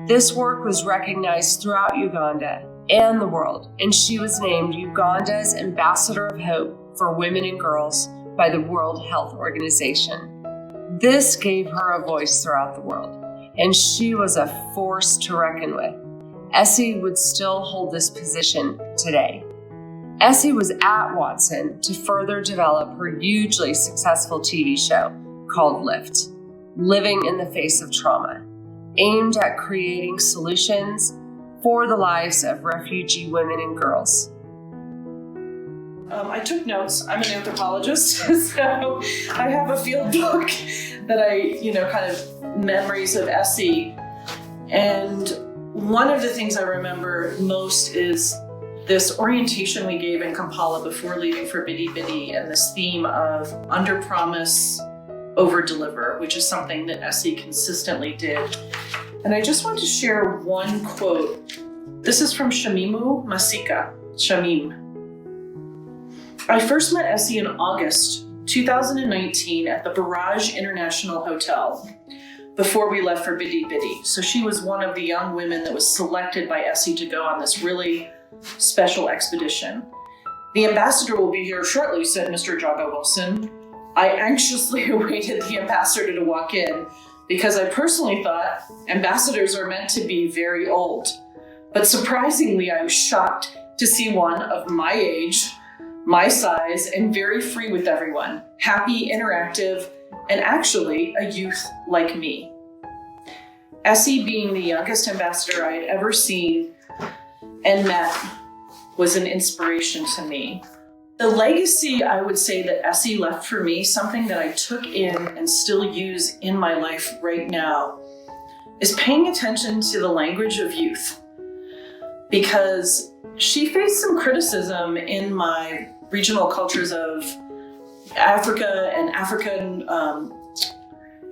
This work was recognized throughout Uganda and the world, and she was named Uganda's Ambassador of Hope for Women and Girls by the World Health Organization. This gave her a voice throughout the world, and she was a force to reckon with. Essie would still hold this position today. Essie was at Watson to further develop her hugely successful TV show called Lift, Living in the Face of Trauma, aimed at creating solutions for the lives of refugee women and girls. I took notes. I'm an anthropologist, so I have a field book that kind of memories of Essie. And one of the things I remember most is this orientation we gave in Kampala before leaving for Bidi Bidi, and this theme of under promise, over deliver, which is something that Essie consistently did. And I just want to share one quote. This is from Shamimu Masika, Shamim. I first met Essie in August 2019 at the Barrage International Hotel before we left for Bidi Bidi. So she was one of the young women that was selected by Essie to go on this really special expedition. The ambassador will be here shortly, said Mr. Jaga Wilson. I anxiously awaited the ambassador to walk in because I personally thought ambassadors are meant to be very old. But surprisingly, I was shocked to see one of my age, my size, and very free with everyone, happy, interactive, and actually a youth like me. Essie, being the youngest ambassador I had ever seen and met, was an inspiration to me. The legacy, I would say, that Essie left for me, something that I took in and still use in my life right now, is paying attention to the language of youth. Because she faced some criticism in my regional cultures of Africa and African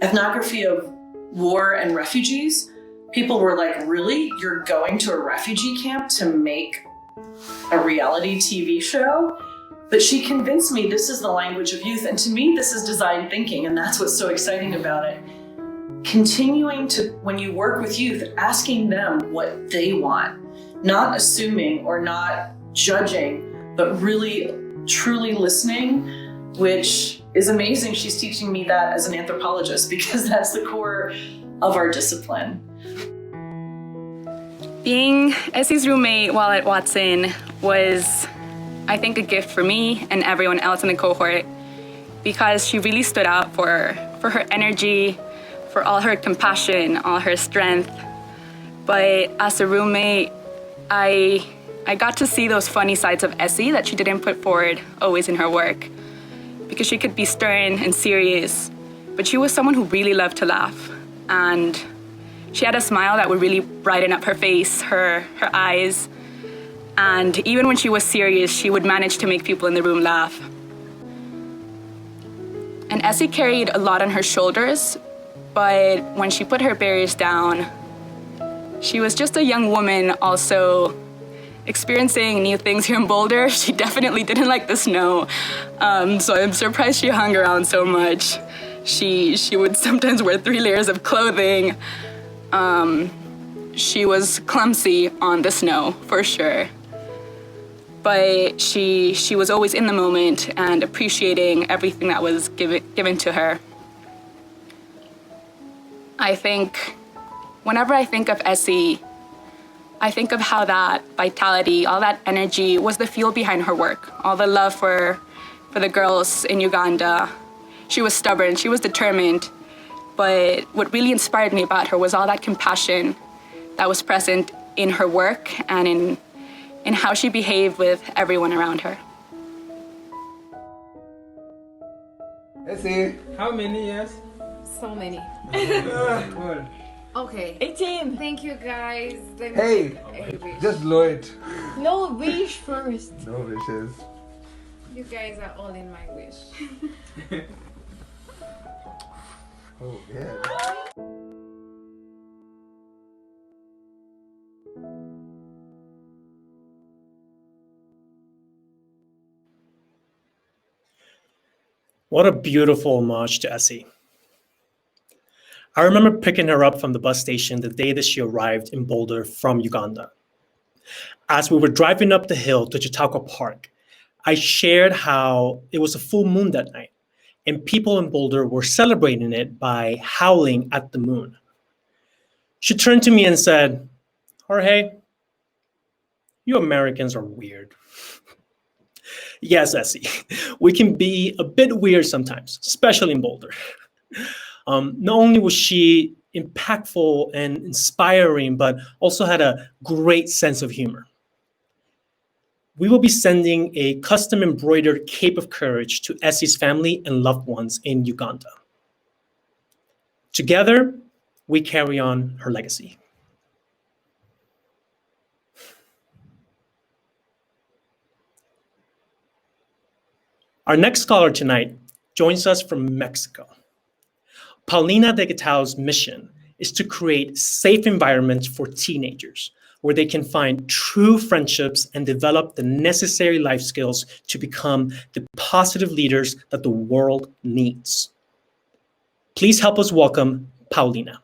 ethnography of war and refugees, people were like, really? You're going to a refugee camp to make a reality TV show? But she convinced me this is the language of youth. And to me, this is design thinking. And that's what's so exciting about it. Continuing to, when you work with youth, asking them what they want, not assuming or not judging, but really truly listening, which is amazing. She's teaching me that as an anthropologist because that's the core of our discipline. Being Essie's roommate while at Watson was, I think, a gift for me and everyone else in the cohort because she really stood out for her energy, for all her compassion, all her strength. But as a roommate, I got to see those funny sides of Essie that she didn't put forward always in her work because she could be stern and serious, but she was someone who really loved to laugh. And she had a smile that would really brighten up her face, her eyes. And even when she was serious, she would manage to make people in the room laugh. And Essie carried a lot on her shoulders, but when she put her barriers down, she was just a young woman also experiencing new things here in Boulder. She definitely didn't like the snow, so I'm surprised she hung around so much. She would sometimes wear 3 layers of clothing. She was clumsy on the snow, for sure. But she was always in the moment and appreciating everything that was given to her. I think, whenever I think of Essie, I think of how that vitality, all that energy was the fuel behind her work, all the love for the girls in Uganda. She was stubborn, she was determined, but what really inspired me about her was all that compassion that was present in her work and in how she behaved with everyone around her. Essie, how many years? So many. Good. Okay. 18. Thank you guys. Let me Hey, take a wish. just blow it. No, wish first. No wishes. You guys are all in my wish. Oh, yeah. What a beautiful homage to Essie. I remember picking her up from the bus station the day that she arrived in Boulder from Uganda. As we were driving up the hill to Chautauqua Park, I shared how it was a full moon that night, and people in Boulder were celebrating it by howling at the moon. She turned to me and said, "Jorge, you Americans are weird." Yes, Essie, we can be a bit weird sometimes, especially in Boulder. Not only was she impactful and inspiring, but also had a great sense of humor. We will be sending a custom embroidered cape of courage to Essie's family and loved ones in Uganda. Together, we carry on her legacy. Our next scholar tonight joins us from Mexico. Paulina de Guitao's mission is to create safe environments for teenagers where they can find true friendships and develop the necessary life skills to become the positive leaders that the world needs. Please help us welcome Paulina.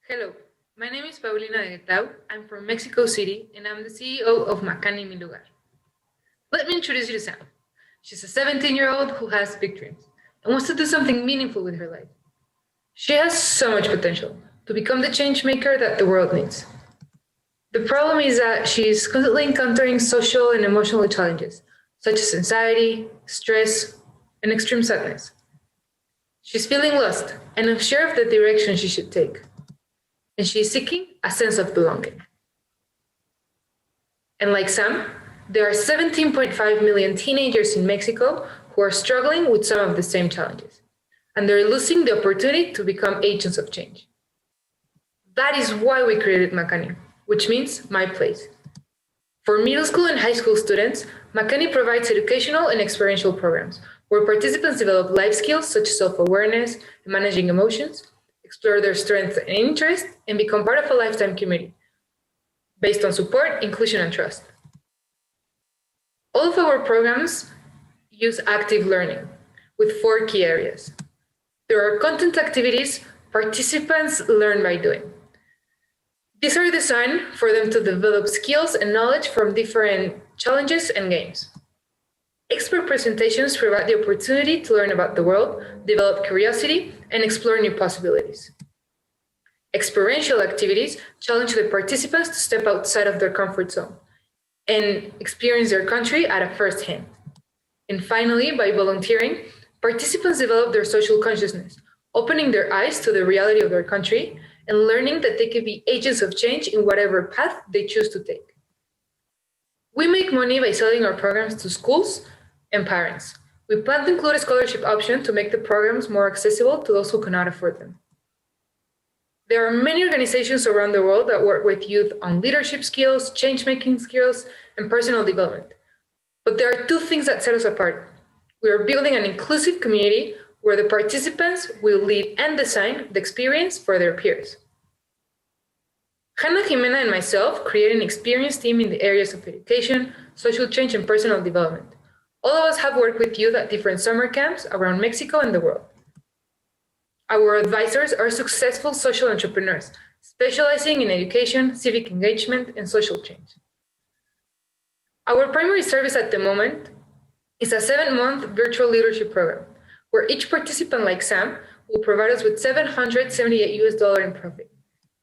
Hello, my name is Paulina de Guitao. I'm from Mexico City and I'm the CEO of Macani Mi Lugar. Let me introduce you to Sam. She's a 17-year-old who has big dreams and wants to do something meaningful with her life. She has so much potential to become the change maker that the world needs. The problem is that she's constantly encountering social and emotional challenges, such as anxiety, stress, and extreme sadness. She's feeling lost and unsure of the direction she should take, and she's seeking a sense of belonging. And like Sam, there are 17.5 million teenagers in Mexico who are struggling with some of the same challenges, and they're losing the opportunity to become agents of change. That is why we created Macani, which means my place. For middle school and high school students, Macani provides educational and experiential programs where participants develop life skills such as self-awareness and managing emotions, explore their strengths and interests, and become part of a lifetime community based on support, inclusion, and trust. All of our programs use active learning with 4 key areas. There are content activities. Participants learn by doing. These are designed for them to develop skills and knowledge from different challenges and games. Expert presentations provide the opportunity to learn about the world, develop curiosity, and explore new possibilities. Experiential activities challenge the participants to step outside of their comfort zone and experience their country at a first hand. And finally, by volunteering, participants develop their social consciousness, opening their eyes to the reality of their country and learning that they can be agents of change in whatever path they choose to take. We make money by selling our programs to schools and parents. We plan to include a scholarship option to make the programs more accessible to those who cannot afford them. There are many organizations around the world that work with youth on leadership skills, change-making skills, and personal development. But there are 2 things that set us apart. We are building an inclusive community where the participants will lead and design the experience for their peers. Hannah, Jimena, and myself created an experienced team in the areas of education, social change, and personal development. All of us have worked with youth at different summer camps around Mexico and the world. Our advisors are successful social entrepreneurs, specializing in education, civic engagement, and social change. Our primary service at the moment is a 7-month virtual leadership program, where each participant like Sam will provide us with $778 in profit.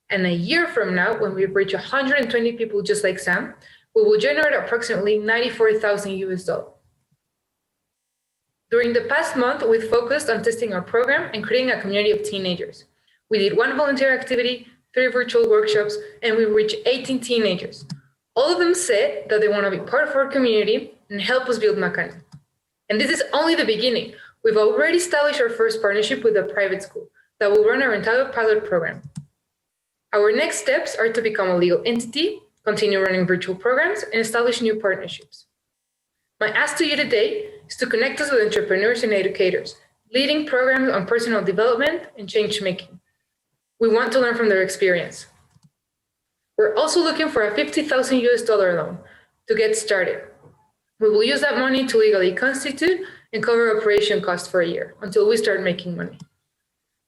And a year from now, when we reach 120 people just like Sam, we will generate approximately $94,000. During the past month, we focused on testing our program and creating a community of teenagers. We did 1 volunteer activity, 3 virtual workshops, and we reached 18 teenagers. All of them said that they want to be part of our community and help us build Makani. And this is only the beginning. We've already established our first partnership with a private school that will run our entire pilot program. Our next steps are to become a legal entity, continue running virtual programs, and establish new partnerships. My ask to you today is to connect us with entrepreneurs and educators, leading programs on personal development and change making. We want to learn from their experience. We're also looking for a $50,000 loan to get started. We will use that money to legally constitute and cover operation costs for a year until we start making money.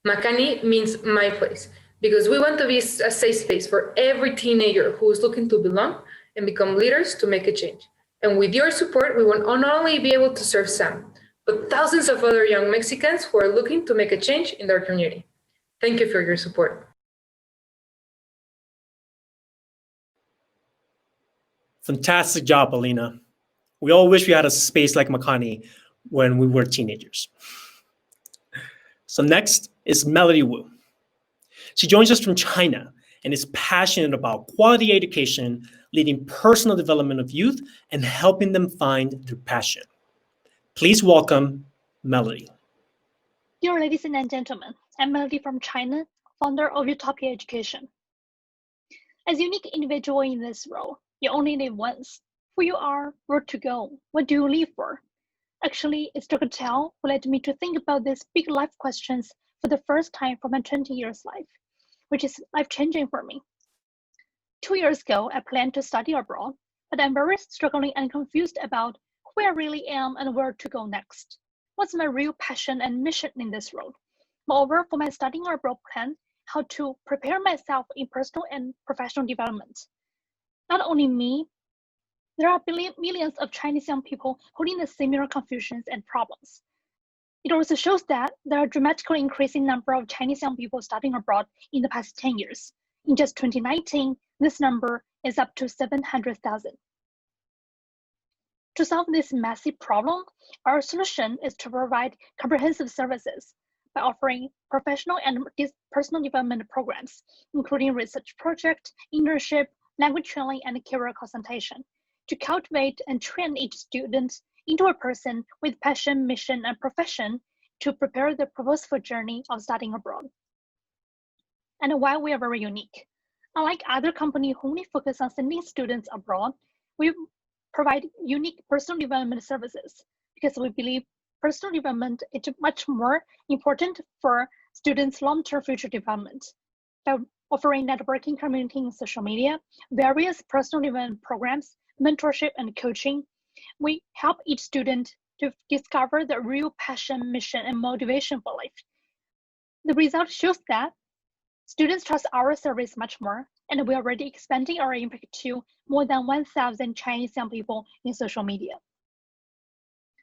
Makani means my place because we want to be a safe space for every teenager who is looking to belong and become leaders to make a change. And with your support, we will not only be able to serve Sam, but thousands of other young Mexicans who are looking to make a change in their community. Thank you for your support. Fantastic job, Alina. We all wish we had a space like Makani when we were teenagers. So next is Melody Wu. She joins us from China and is passionate about quality education, leading personal development of youth, and helping them find their passion. Please welcome Melody. Dear ladies and gentlemen, I'm Melody from China, founder of Utopia Education. As a unique individual in this role, you only live once. Who you are, where to go, what do you live for? Actually, it's Dr. Tao who led me to think about these big life questions for the first time for my 20 years life, which is life-changing for me. 2 years ago, I planned to study abroad, but I'm very struggling and confused about who I really am and where to go next. What's my real passion and mission in this road? Moreover, for my studying abroad plan, how to prepare myself in personal and professional development. Not only me, there are millions of Chinese young people holding the similar confusions and problems. It also shows that there are dramatically increasing number of Chinese young people studying abroad in the past 10 years. In just 2019, this number is up to 700,000. To solve this massive problem, our solution is to provide comprehensive services by offering professional and personal development programs, including research project, internship, language training, and career consultation, to cultivate and train each student into a person with passion, mission, and profession to prepare the purposeful journey of studying abroad. And why we are very unique. Unlike other companies who only focus on sending students abroad, we provide unique personal development services because we believe personal development is much more important for students' long-term future development. By offering networking, community, and social media, various personal development programs, mentorship, and coaching, we help each student to discover the real passion, mission, and motivation for life. The result shows that students trust our service much more, and we are already expanding our impact to more than 1,000 Chinese young people in social media.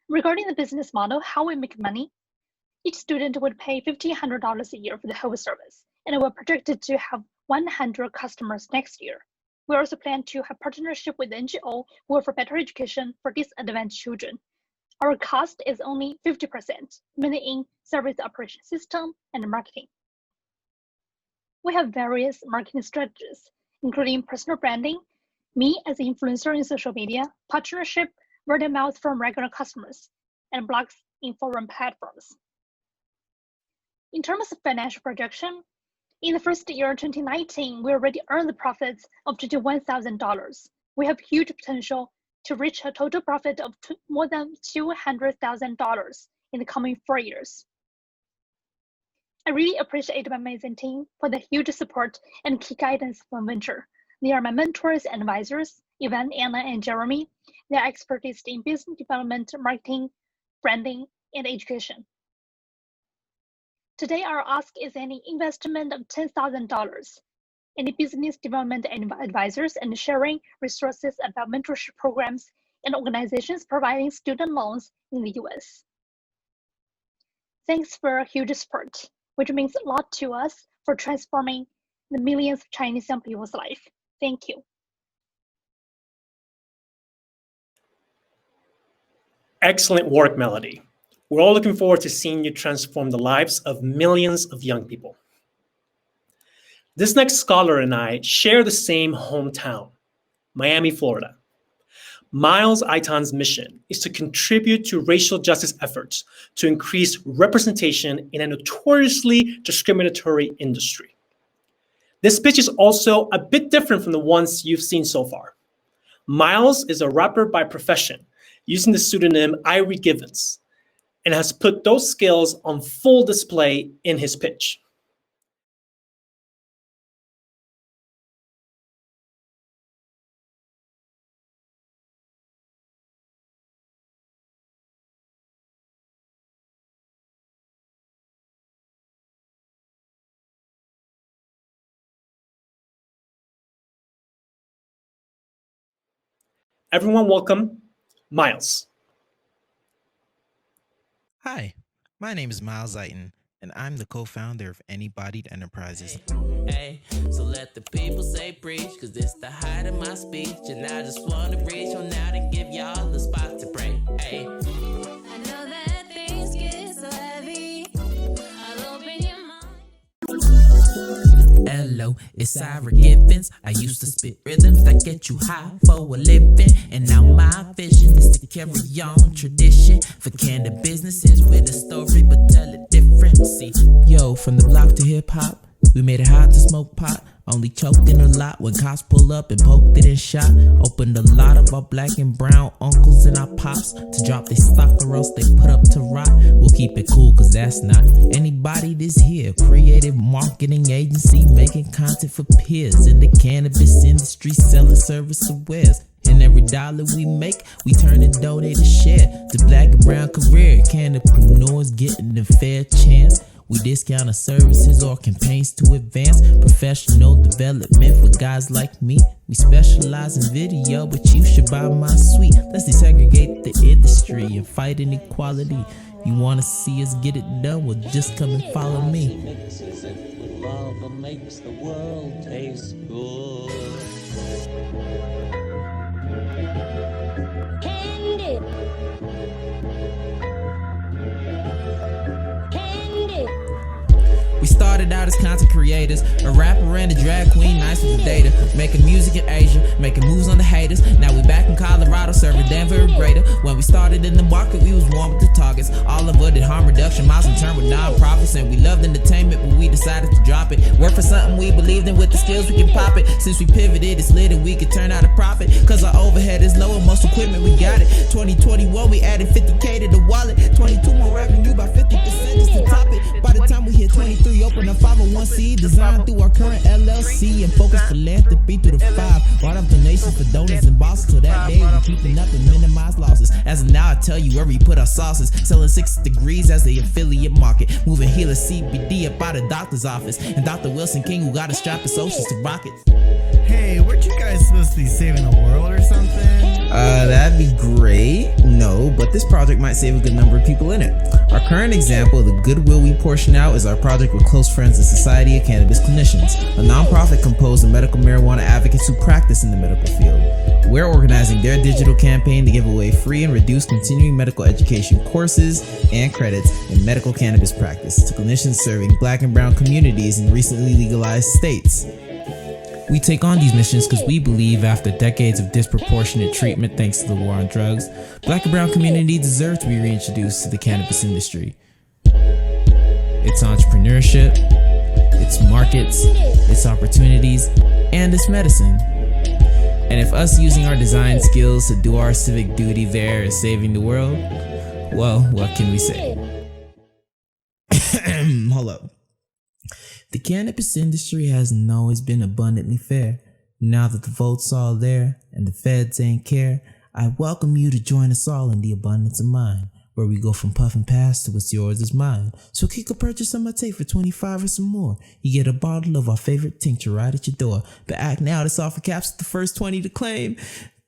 Regarding the business model, how we make money, each student would pay $1,500 a year for the whole service, and we're projected to have 100 customers next year. We also plan to have partnership with NGO who offer better education for disadvantaged children. Our cost is only 50%, mainly in service operation system and marketing. We have various marketing strategies, including personal branding, me as an influencer in social media, partnership, word of mouth from regular customers, and blogs in forum platforms. In terms of financial projection, in the first year, 2019, we already earned the profits of $21,000. We have huge potential to reach a total profit of more than $200,000 in the coming 4 years. I really appreciate my amazing team for the huge support and key guidance from venture. They are my mentors and advisors, Ivan, Anna, and Jeremy. Their expertise in business development, marketing, branding, and education. Today, our ask is an investment of $10,000 in business development advisors and sharing resources about mentorship programs and organizations providing student loans in the US. Thanks for huge support, which means a lot to us for transforming the millions of Chinese young people's life. Thank you. Excellent work, Melody. We're all looking forward to seeing you transform the lives of millions of young people. This next scholar and I share the same hometown, Miami, Florida. Miles Aitan's mission is to contribute to racial justice efforts to increase representation in a notoriously discriminatory industry. This pitch is also a bit different from the ones you've seen so far. Miles is a rapper by profession, using the pseudonym Irie Givens, and has put those skills on full display in his pitch. Everyone welcome Miles. Hi, my name is Miles Aitan, and I'm the co-founder of Any-Bodied Enterprises. Hey, so let the people say preach, cause this the height of my speech, and I just wanna reach on out and give y'all the spot to pray. Hey. I know that things get so heavy. I'll open your mind. Hello, it's Ira Givens. I used to spit rhythms that get you high for a living, and now my vision is to carry on tradition for candid businesses with a story, but tell it different. See, yo, from the block to hip hop, we made it hot to smoke pot. Only choking a lot when cops pull up and poked it and shot. Opened a lot of our black and brown uncles and our pops to drop their stock or else they put up to rot. We'll keep it cool cause that's not anybody this here. Creative marketing agency making content for peers in the cannabis industry, selling service awares. And every dollar we make, we turn and donate a share to black and brown career cannabis getting a fair chance. We discount our services or campaigns to advance professional development for guys like me. We specialize in video, but you should buy my suite. Let's desegregate the industry and fight inequality. You wanna see us get it done? Well, just come and follow me. Love makes the world taste good. We started out as content creators, a rapper and a drag queen, nice with the data. Making music in Asia, making moves on the haters. Now we back in Colorado, serving Denver and greater. When we started in the market, we was warm with the targets. All of it did harm reduction, miles in turn with non-profits. And we loved entertainment, but we decided to drop it. Work for something we believed in, with the skills we can pop it. Since we pivoted, it's lit and we could turn out a profit. Cause our overhead overhead is lower, most equipment we got it. 2021 we added 50K to the wallet. 22 more revenue by 50% just to top it. By the time we hit 23, open a 501c, designed through our current LLC, and focus philanthropy through the 5. Brought up donations for donors and bosses, so that day we keeping up and minimize losses. As of now, I tell you where we put our sauces. Selling 6 degrees as the affiliate market. Moving healer CBD up out of doctor's office. And Dr. Wilson King, who got to strap his socials to rockets. Hey, weren't you guys supposed to be saving the world or something? That'd be great. No, but this project might save a good number of people in it. Our current example of the goodwill we portion out is our project with Close Friends and Society of Cannabis Clinicians, a nonprofit composed of medical marijuana advocates who practice in the medical field. We're organizing their digital campaign to give away free and reduced continuing medical education courses and credits in medical cannabis practice to clinicians serving Black and brown communities in recently legalized states. We take on these missions because we believe after decades of disproportionate treatment thanks to the war on drugs, Black and brown communities deserve to be reintroduced to the cannabis industry. It's entrepreneurship, it's markets, it's opportunities, and it's medicine. And if us using our design skills to do our civic duty there is saving the world, well, what can we say? Hold up. The cannabis industry hasn't always been abundantly fair. Now that the vote's all there and the feds ain't care, I welcome you to join us all in the abundance of mind, where we go from puff and pass to what's yours is mine. So kick a purchase on my tape for 25 or some more. You get a bottle of our favorite tincture right at your door. But act now, this offer caps the first 20 to claim.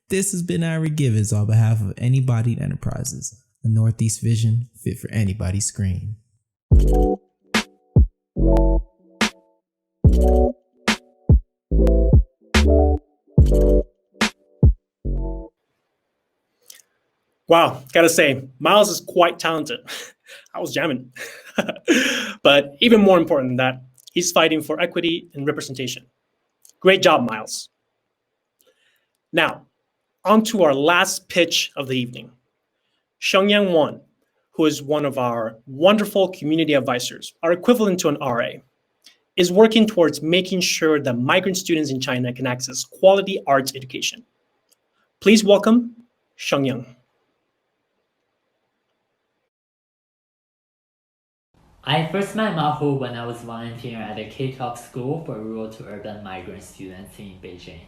This has been Ira Givens on behalf of Any-Bodied Enterprises, a Northeast vision fit for anybody's screen. Wow, gotta say, Miles is quite talented. I was jamming. But even more important than that, he's fighting for equity and representation. Great job, Miles. Now, on to our last pitch of the evening. Xiangyang Wan, who is one of our wonderful community advisors, our equivalent to an RA, is working towards making sure that migrant students in China can access quality arts education. Please welcome Xiangyang. I first met Mahu when I was volunteering at a K-12 school for rural to urban migrant students in Beijing.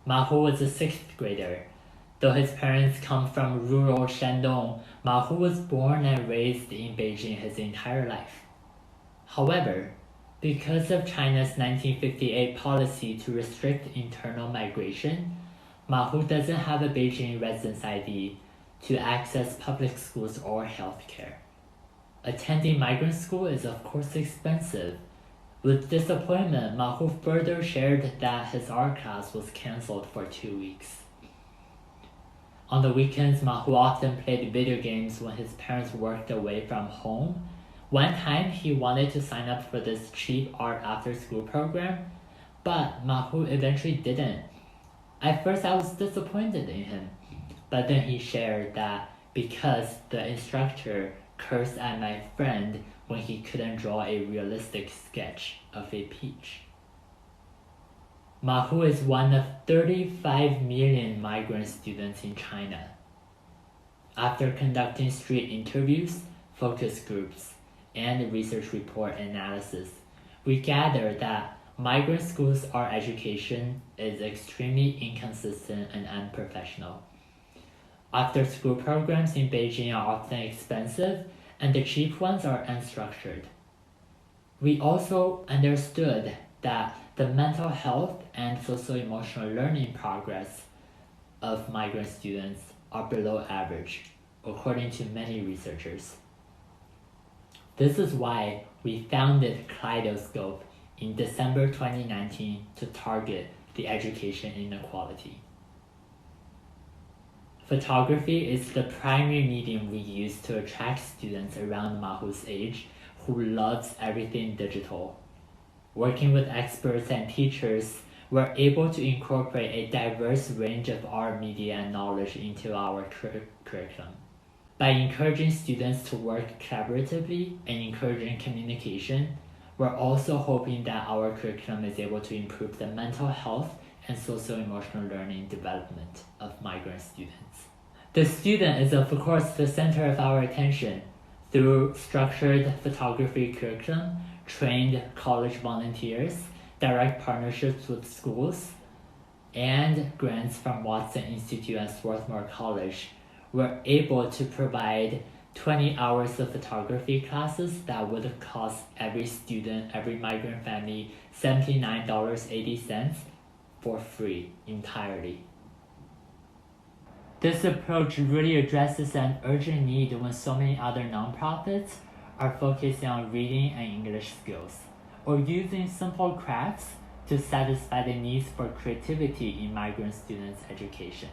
Mahu was a 6th grader. Though his parents come from rural Shandong, Mahu was born and raised in Beijing his entire life. However, because of China's 1958 policy to restrict internal migration, Mahu doesn't have a Beijing residence ID to access public schools or healthcare. Attending migrant school is of course expensive. With disappointment, Mahu further shared that his art class was cancelled for 2 weeks. On the weekends, Mahu often played video games when his parents worked away from home. One time, he wanted to sign up for this cheap art after-school program, but Mahu eventually didn't. At first, I was disappointed in him, but then he shared that because the instructor cursed at my friend when he couldn't draw a realistic sketch of a peach. Mahu is one of 35 million migrant students in China. After conducting street interviews, focus groups, and research report analysis, we gathered that migrant schools' art education is extremely inconsistent and unprofessional. After-school programs in Beijing are often expensive, and the cheap ones are unstructured. We also understood that the mental health and socio-emotional learning progress of migrant students are below average, according to many researchers. This is why we founded Kaleidoscope in December 2019 to target the education inequality. Photography is the primary medium we use to attract students around Mahu's age who loves everything digital. Working with experts and teachers, we're able to incorporate a diverse range of art media and knowledge into our curriculum. By encouraging students to work collaboratively and encouraging communication, we're also hoping that our curriculum is able to improve the mental health and social-emotional learning development of migrant students. The student is, of course, the center of our attention. Through structured photography curriculum, trained college volunteers, direct partnerships with schools, and grants from Watson Institute and Swarthmore College, we're able to provide 20 hours of photography classes that would cost every student, every migrant family, $79.80 for free entirely. This approach really addresses an urgent need when so many other nonprofits are focusing on reading and English skills, or using simple crafts to satisfy the needs for creativity in migrant students' education.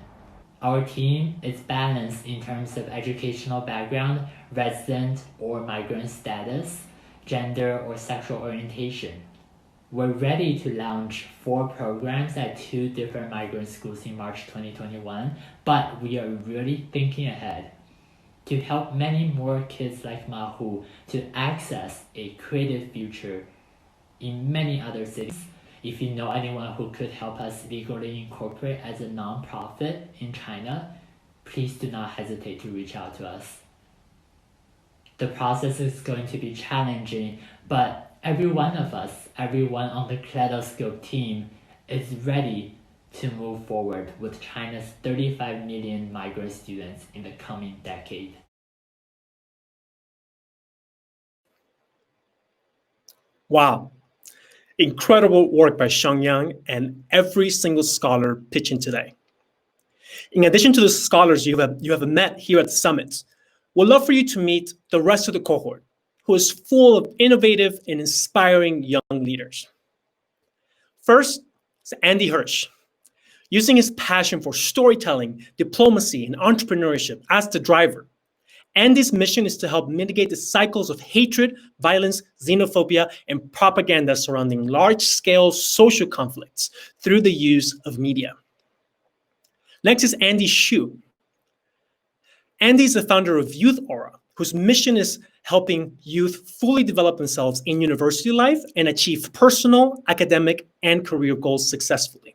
Our team is balanced in terms of educational background, resident or migrant status, gender or sexual orientation. We're ready to launch 4 programs at 2 different migrant schools in March 2021, but we are really thinking ahead to help many more kids like Mahu to access a creative future in many other cities. If you know anyone who could help us legally incorporate as a nonprofit in China, please do not hesitate to reach out to us. The process is going to be challenging, but every one of us, everyone on the Kaleidoscope team is ready to move forward with China's 35 million migrant students in the coming decade. Wow. Incredible work by Xiangyang and every single scholar pitching today. In addition to the scholars you have met here at the summit, we'd love for you to meet the rest of the cohort, who is full of innovative and inspiring young leaders. First is Andy Hirsch. Using his passion for storytelling, diplomacy, and entrepreneurship as the driver, Andy's mission is to help mitigate the cycles of hatred, violence, xenophobia, and propaganda surrounding large-scale social conflicts through the use of media. Next is Andy Xu. Andy is the founder of Youth Aura, whose mission is helping youth fully develop themselves in university life and achieve personal, academic, and career goals successfully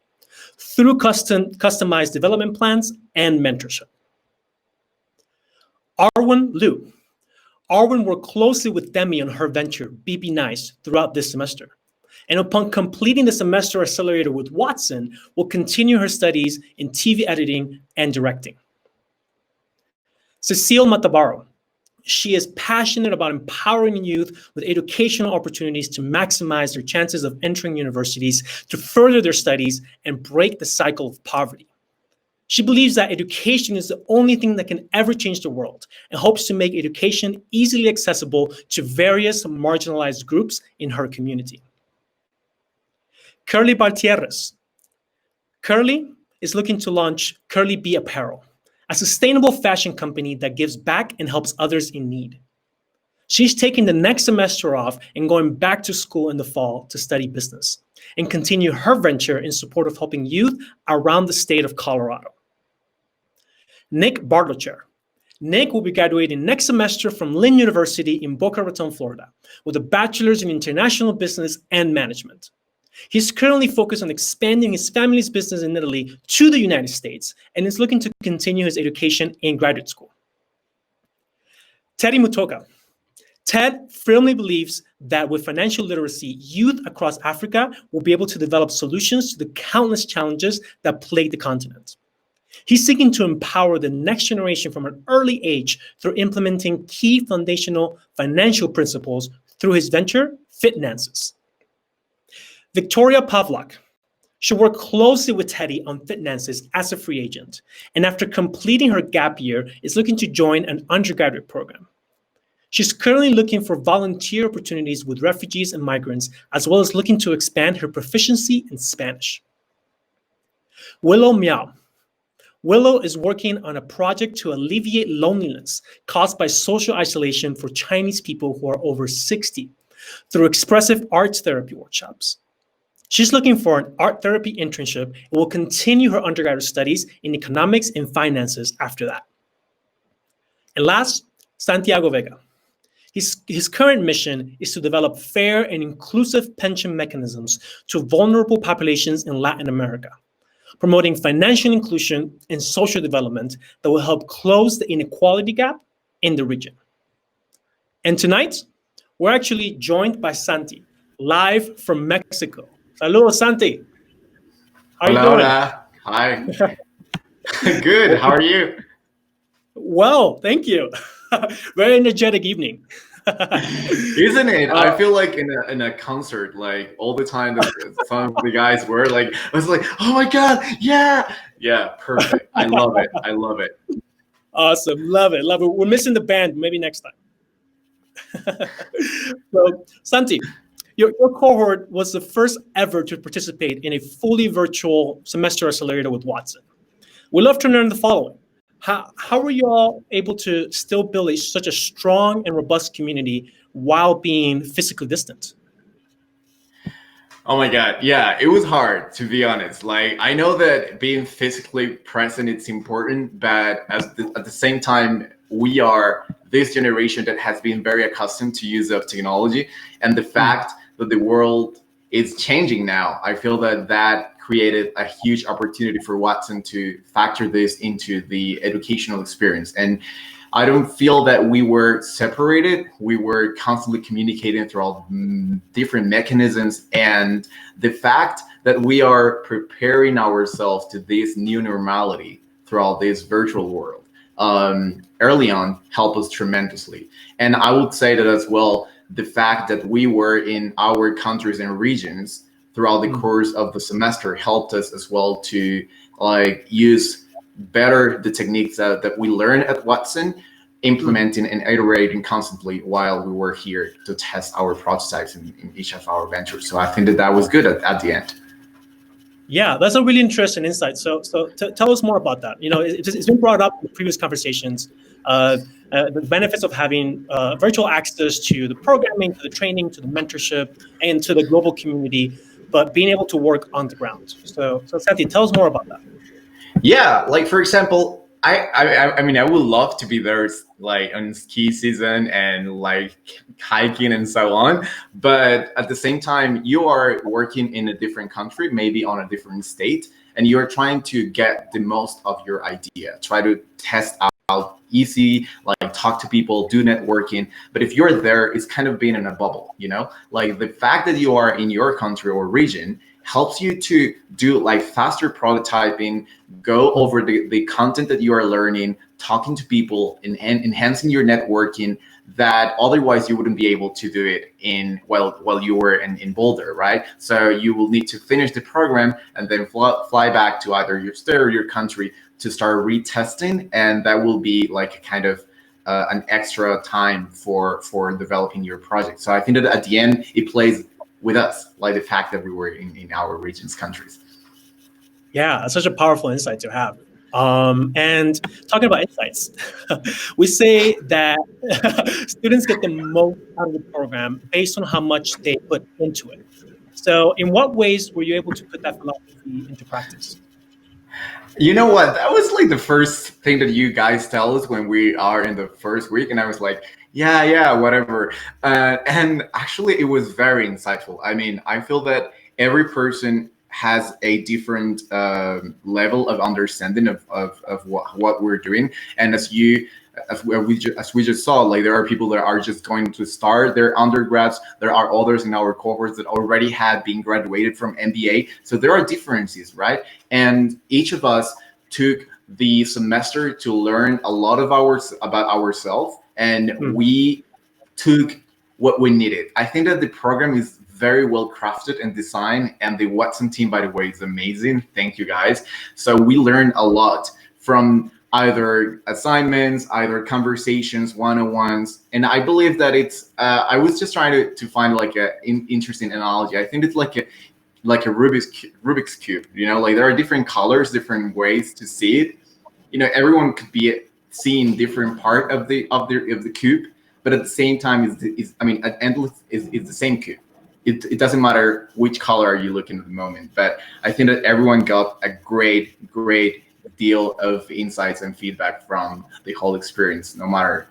through customized development plans and mentorship. Arwen Liu. Arwen worked closely with Demi on her venture, BB Nice, throughout this semester. And upon completing the semester accelerator with Watson, will continue her studies in TV editing and directing. Cecile Matabaro. She is passionate about empowering youth with educational opportunities to maximize their chances of entering universities, to further their studies, and break the cycle of poverty. She believes that education is the only thing that can ever change the world and hopes to make education easily accessible to various marginalized groups in her community. Curly Bartierres. Curly is looking to launch Curly Bee Apparel, a sustainable fashion company that gives back and helps others in need. She's taking the next semester off and going back to school in the fall to study business and continue her venture in support of helping youth around the state of Colorado. Nick Bartlocher. Nick will be graduating next semester from Lynn University in Boca Raton, Florida, with a bachelor's in international business and management. He's currently focused on expanding his family's business in Italy to the United States and is looking to continue his education in graduate school. Teddy Mutoka. Ted firmly believes that with financial literacy, youth across Africa will be able to develop solutions to the countless challenges that plague the continent. He's seeking to empower the next generation from an early age through implementing key foundational financial principles through his venture, Finances. Victoria Pavlak. She worked closely with Teddy on Finances as a free agent, and after completing her gap year, is looking to join an undergraduate program. She's currently looking for volunteer opportunities with refugees and migrants, as well as looking to expand her proficiency in Spanish. Willow Miao. Willow is working on a project to alleviate loneliness caused by social isolation for Chinese people who are over 60 through expressive arts therapy workshops. She's looking for an art therapy internship and will continue her undergraduate studies in economics and finances after that. And last, Santiago Vega. His current mission is to develop fair and inclusive pension mechanisms to vulnerable populations in Latin America, promoting financial inclusion and social development that will help close the inequality gap in the region. And tonight, we're actually joined by Santi, live from Mexico. Saludos, Santi. How are you doing? Hola. Hi. Good. How are you? Well, thank you. Very energetic evening. Isn't it? I feel like in a concert, like all the time that some of the guys were like, I was like, oh my God, yeah. Yeah, perfect. I love it. I love it. Awesome. Love it. Love it. We're missing the band. Maybe next time. So, Santi, your cohort was the first ever to participate in a fully virtual semester accelerator with Watson. We'd love to learn the following. How were you all able to still build such a strong and robust community while being physically distant? Oh my God. Yeah, it was hard, to be honest. Like, I know that being physically present, it's important, but at the same time, we are this generation that has been very accustomed to use of technology. And the fact that the world is changing now, I feel that created a huge opportunity for Watson to factor this into the educational experience. And I don't feel that we were separated. We were constantly communicating through all different mechanisms. And the fact that we are preparing ourselves to this new normality throughout this virtual world early on helped us tremendously. And I would say that as well, the fact that we were in our countries and regions throughout the course of the semester helped us as well to use better the techniques that we learn at Watson, implementing and iterating constantly while we were here to test our prototypes in each of our ventures. So I think that was good at the end. Yeah, that's a really interesting insight. So tell us more about that. You know, it's been brought up in previous conversations, the benefits of having virtual access to the programming, to the training, to the mentorship, and to the global community, but being able to work on the ground. So Santi, tell us more about that. Yeah, like for example, I mean, I would love to be there like on ski season and like hiking and so on. But at the same time, you are working in a different country, maybe on a different state, and you're trying to get the most of your idea, try to test out easy, like talk to people, do networking. But if you're there, it's kind of being in a bubble, you know, like the fact that you are in your country or region helps you to do like faster prototyping, go over the content that you are learning, talking to people, and enhancing your networking that otherwise you wouldn't be able to do it while you were in Boulder, right? So you will need to finish the program and then fly back to either your state or your country to start retesting, and that will be like kind of an extra time for developing your project. So I think that at the end it plays with us, like the fact that we were in our region's countries. Yeah, that's such a powerful insight to have. And talking about insights, we say that students get the most out of the program based on how much they put into it. So in what ways were you able to put that philosophy into practice? You know what? That was like the first thing that you guys tell us when we are in the first week. And I was like, yeah, whatever. And actually, it was very insightful. I mean, I feel that every person has a different level of understanding of what we're doing. And as we just saw, like there are people that are just going to start their undergrads. There are others in our cohorts that already had been graduated from MBA. So there are differences, right? And each of us took the semester to learn a lot of about ourselves, and we took what we needed. I think that the program is very well crafted and designed, and the Watson team, by the way, is amazing. Thank you guys. So we learned a lot from either assignments, either conversations, one-on-ones. And I believe that it's, I was just trying to find like an interesting analogy. I think it's like a Rubik's Cube, you know, like there are different colors, different ways to see it. You know, everyone could be seeing different part of the cube, but at the same time, at endless is the same cube. It doesn't matter which color are you looking at the moment, but I think that everyone got a great deal of insights and feedback from the whole experience, no matter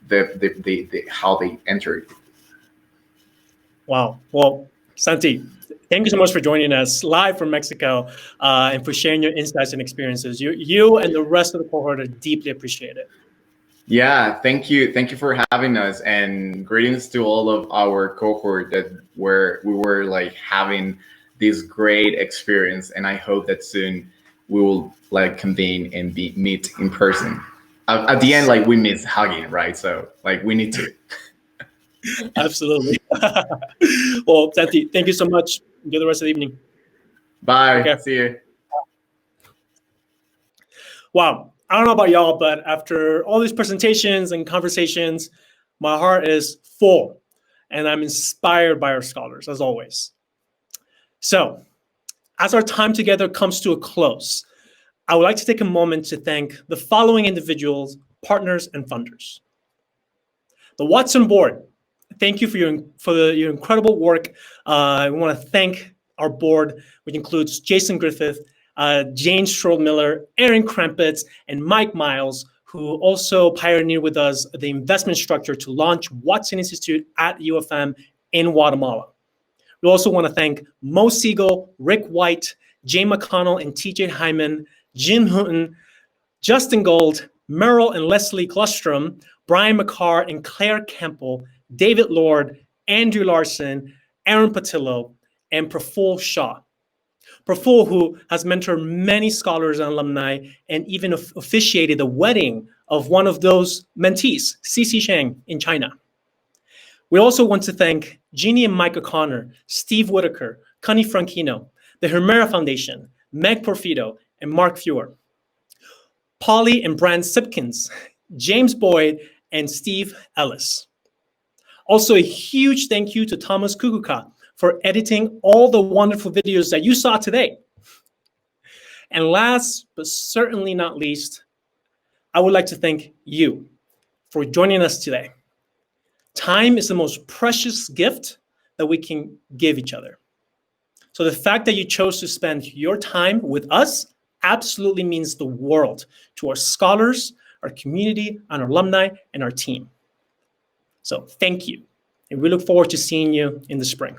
the how they entered. Wow. Well, Santi, Thank you so much for joining us live from Mexico and for sharing your insights and experiences. You and the rest of the cohort are deeply appreciated. Yeah, thank you. Thank you for having us, and greetings to all of our cohort that we were like having this great experience. And I hope that soon we will like convene and meet in person. At the end, like we miss hugging, right? So like we need to. Absolutely. Well, Santi, thank you so much. Enjoy the rest of the evening. Bye. Okay. See you. Wow. I don't know about y'all, but after all these presentations and conversations, my heart is full and I'm inspired by our scholars, as always. So, as our time together comes to a close, I would like to take a moment to thank the following individuals, partners, and funders. The Watson Board, thank you for your incredible work. I want to thank our board, which includes Jason Griffith, Jane Stroll-Miller, Aaron Krampitz, and Mike Miles, who also pioneered with us the investment structure to launch Watson Institute at UFM in Guatemala. We also want to thank Mo Siegel, Rick White, Jay McConnell and TJ Hyman, Jim Houghton, Justin Gold, Merrill and Leslie Glustrom, Brian McCarr and Claire Campbell, David Lord, Andrew Larson, Aaron Patillo, and Praful Shah. Praful, who has mentored many scholars and alumni and even officiated the wedding of one of those mentees, Cici Shang in China. We also want to thank Jeannie and Mike O'Connor, Steve Whitaker, Connie Franchino, the Hermera Foundation, Meg Porfido, and Mark Fewer. Polly and Brand Sipkins, James Boyd, and Steve Ellis. Also, a huge thank you to Thomas Kukuka for editing all the wonderful videos that you saw today. And last, but certainly not least, I would like to thank you for joining us today. Time is the most precious gift that we can give each other. So the fact that you chose to spend your time with us absolutely means the world to our scholars, our community, and our alumni, and our team. So thank you. And we look forward to seeing you in the spring.